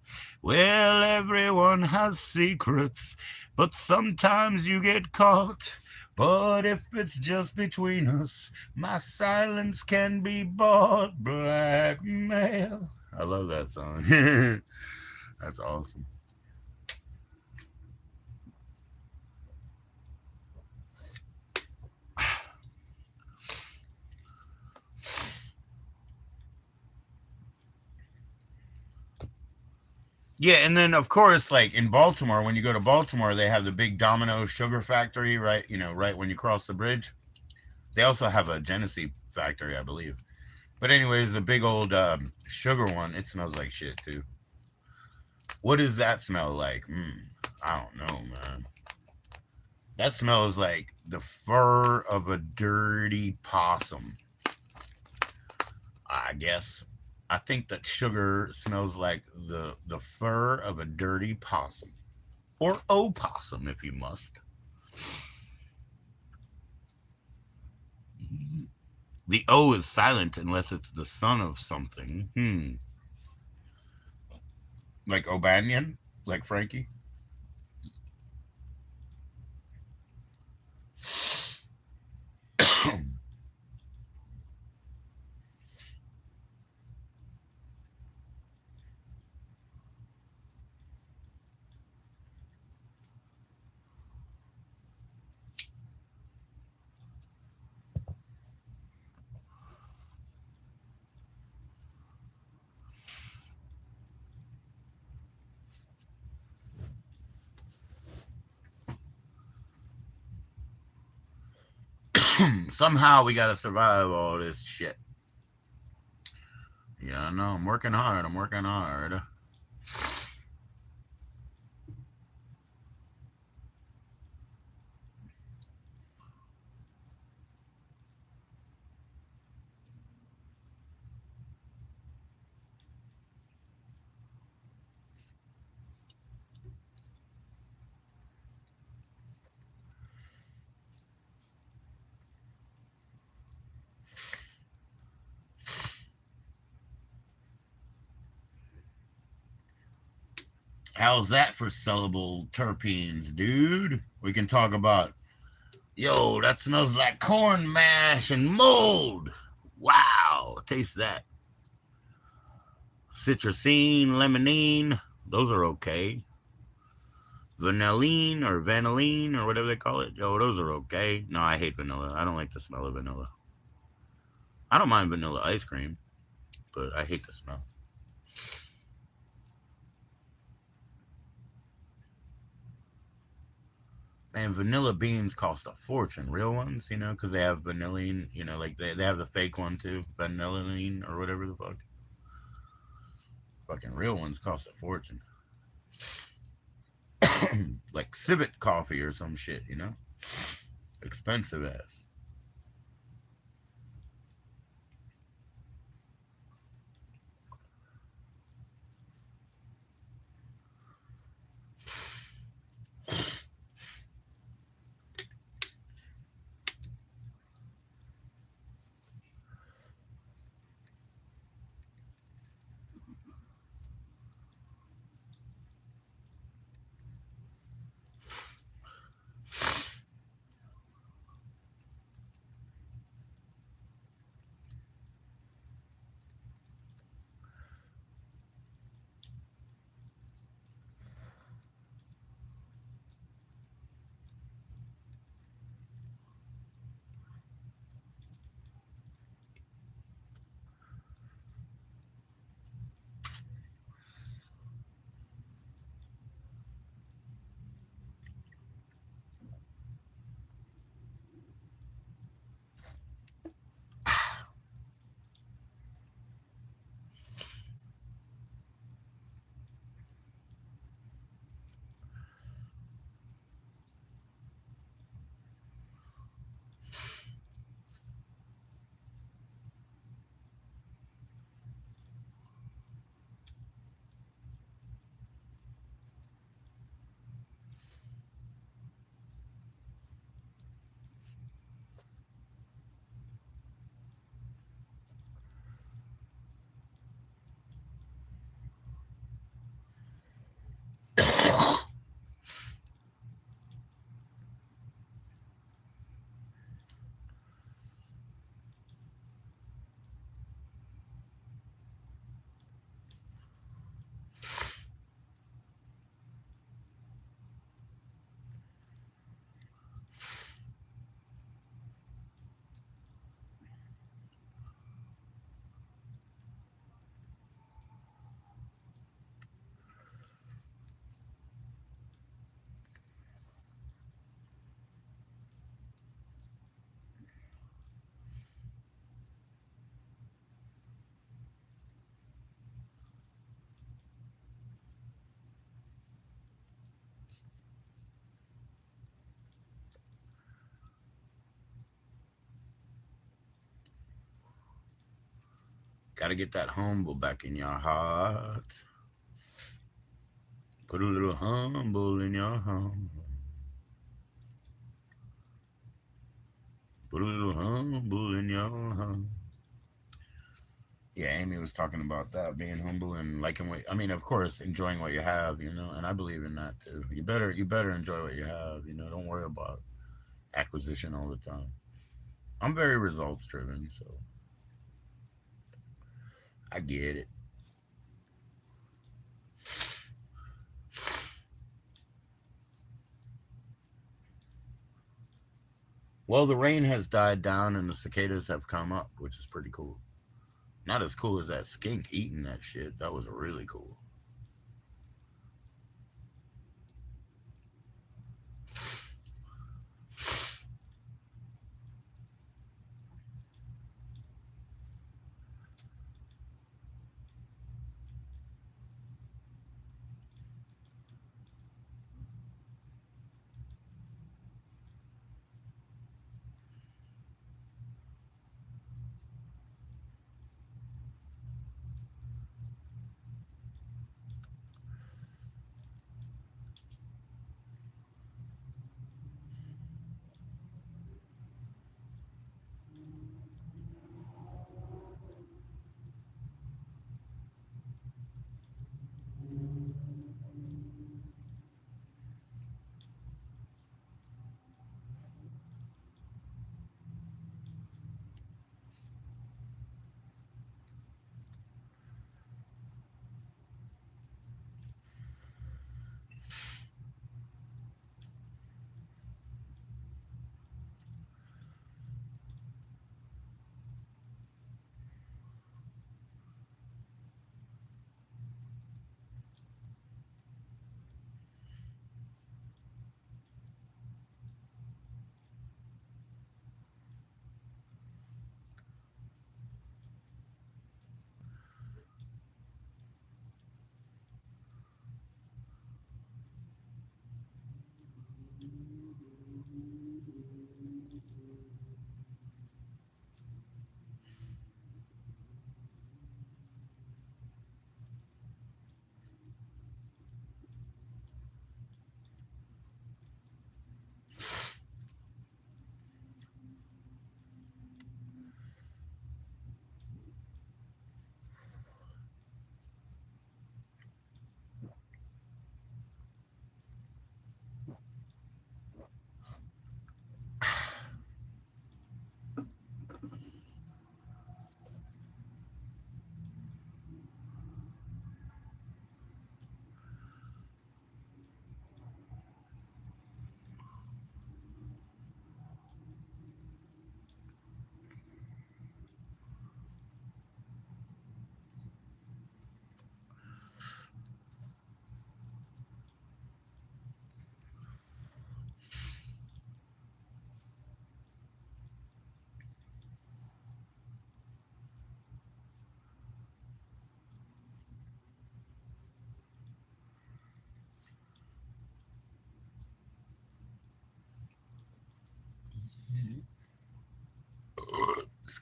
A: Well, everyone has secrets, but sometimes you get caught. But if it's just between us, my silence can be bought. Blackmail. I love that song. That's awesome. Yeah, and then of course, like in Baltimore, when you go to Baltimore, they have the big Domino sugar factory, right? Right when you cross the bridge. They also have a Genesee factory, I believe. But anyways, the big old sugar one, it smells like shit too. What does that smell like? I don't know, man. That smells like the fur of a dirty possum. I guess. I think that sugar smells like the fur of a dirty possum. Or opossum, if you must. The O is silent unless it's the son of something. Like O'Banion? Like Frankie? Somehow we gotta survive all this shit. Yeah, I know. I'm working hard. I'm working hard. How's that for sellable terpenes, dude? We can talk about, yo, that smells like corn mash and mold. Wow, taste that. Citrusine, limonene, those are okay. Vanilline or vanilline or whatever they call it. Yo, those are okay. No, I hate vanilla. I don't like the smell of vanilla. I don't mind vanilla ice cream, but I hate the smell. Man, vanilla beans cost a fortune. Real ones, because they have vanilline, like they have the fake one too. Vanilline or whatever the fuck. Fucking real ones cost a fortune. Like civet coffee or some shit. Expensive ass. Gotta get that humble back in your heart. Put a little humble in your heart. Put a little humble in your heart. Yeah, Amy was talking about that, being humble and liking what, I mean, of course, enjoying what you have, and I believe in that too. You better enjoy what you have. Don't worry about acquisition all the time. I'm very results driven, so I get it. Well, the rain has died down and the cicadas have come up, which is pretty cool. Not as cool as that skink eating that shit. That was really cool.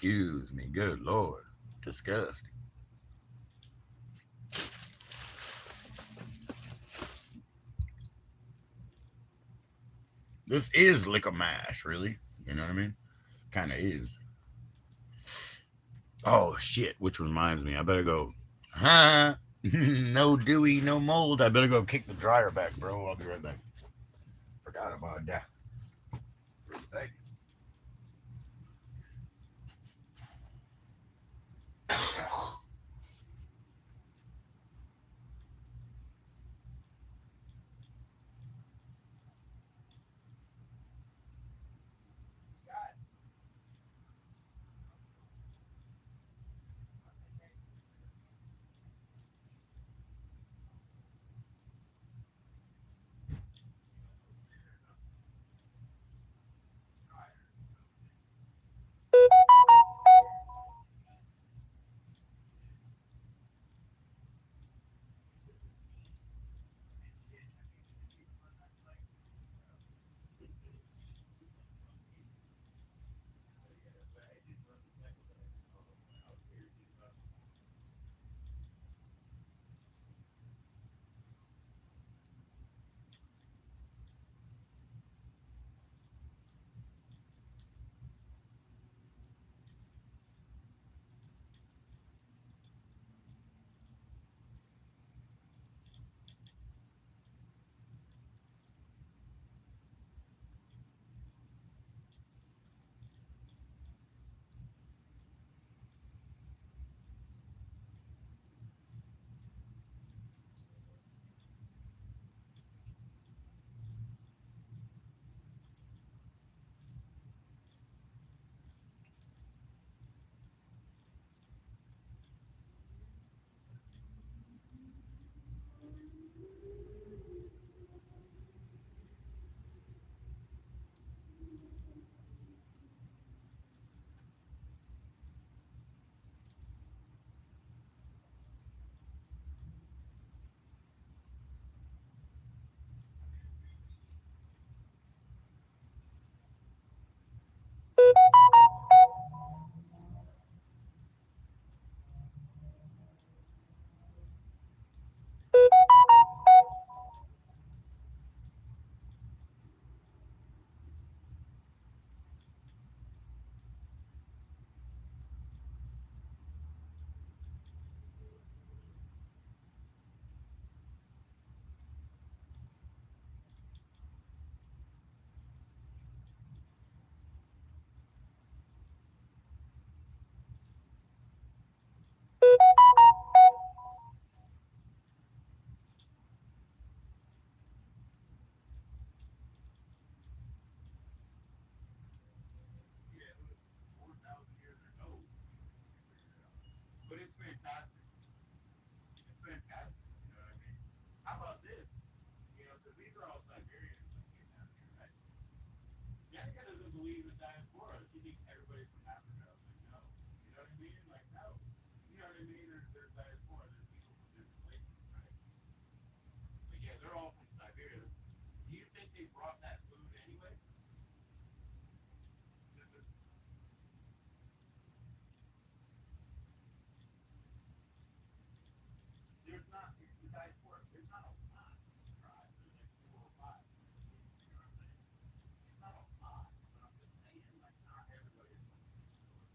A: Excuse me. Good Lord. Disgusting. This is liquor mash, really. You know what I mean? Kind of is. Oh, shit. Which reminds me, I better go. Huh? No dewy, no mold. I better go kick the dryer back, bro. I'll be right back. Forgot about that for a second. But it's fantastic. It's fantastic. You know what I mean? How about this? You know, because these are all Siberians that came down here, right? Jessica doesn't believe in diaspora. She thinks everybody's from Africa. I was like, no. You know what I mean? Like, no. You know what I mean? There's diaspora. There's people from different places, right? But yeah, they're all from Siberia. Do you think they brought that food anyway? There's not. It's the diaspora. There's not a lot of tribes. There's like 4 or 5. You know what I'm saying? It's not a lot, but I'm just saying, like, not everybody is from.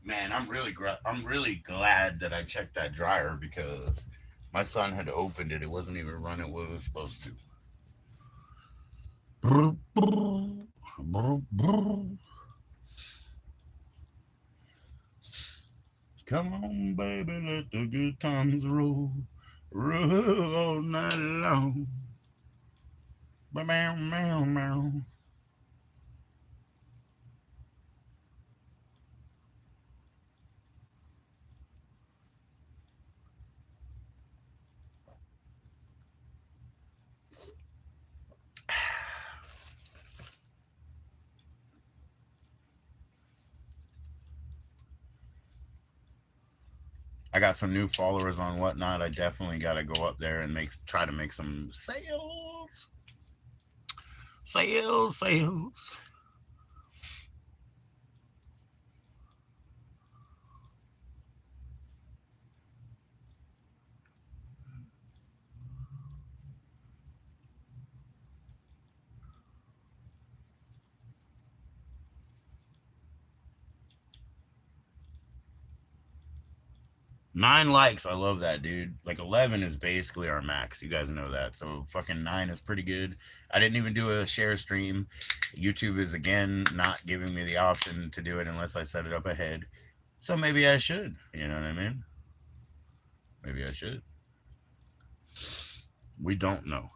A: Man, I'm really glad that I checked that dryer because my son had opened it. It wasn't even running what it was supposed to. Come on, baby, let the good times roll. Roll all night long. Meow, meow, meow. I got some new followers on Whatnot. I definitely got to go up there and try to make some sales. Sales, sales. Nine likes. I love that, dude. Like 11 is basically our max. You guys know that. So fucking nine is pretty good. I didn't even do a share stream. YouTube is again not giving me the option to do it unless I set it up ahead. So maybe I should. You know what I mean? Maybe I should. We don't know.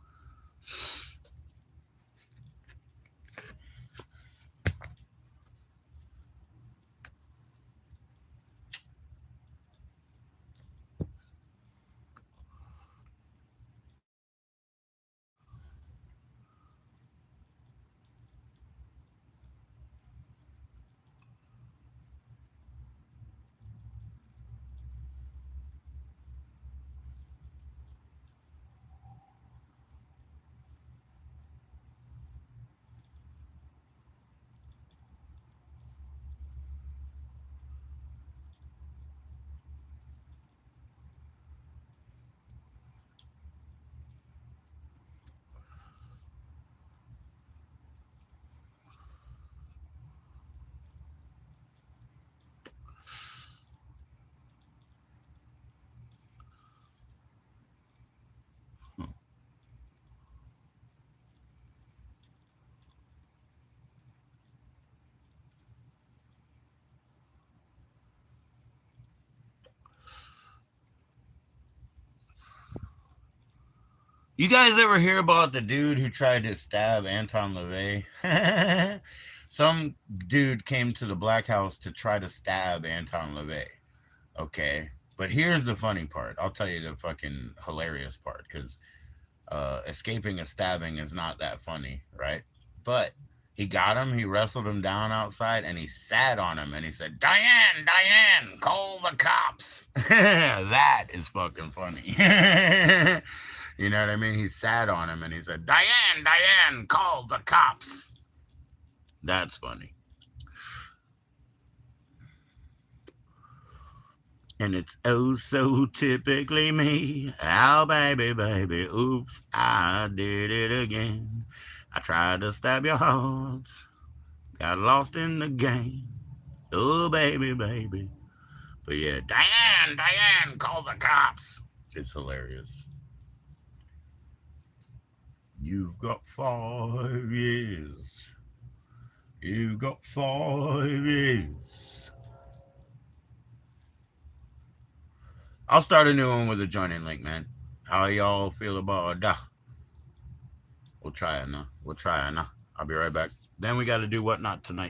A: You guys ever hear about the dude who tried to stab Anton LaVey? Some dude came to the Black House to try to stab Anton LaVey. Okay. But here's the funny part. I'll tell you the fucking hilarious part because escaping a stabbing is not that funny, right? But he got him, he wrestled him down outside, and he sat on him and he said, Diane, Diane, call the cops. That is fucking funny. You know what I mean? He sat on him and he said, Diane, Diane, call the cops. That's funny. And it's oh so typically me. Oh, baby, baby, oops, I did it again. I tried to stab your heart, got lost in the game. Oh, baby, baby. But yeah, Diane, Diane, call the cops. It's hilarious. You've got 5 years. You've got 5 years. I'll start a new one with a joining link, man. How y'all feel about that? We'll try it now. I'll be right back. Then we got to do Whatnot tonight.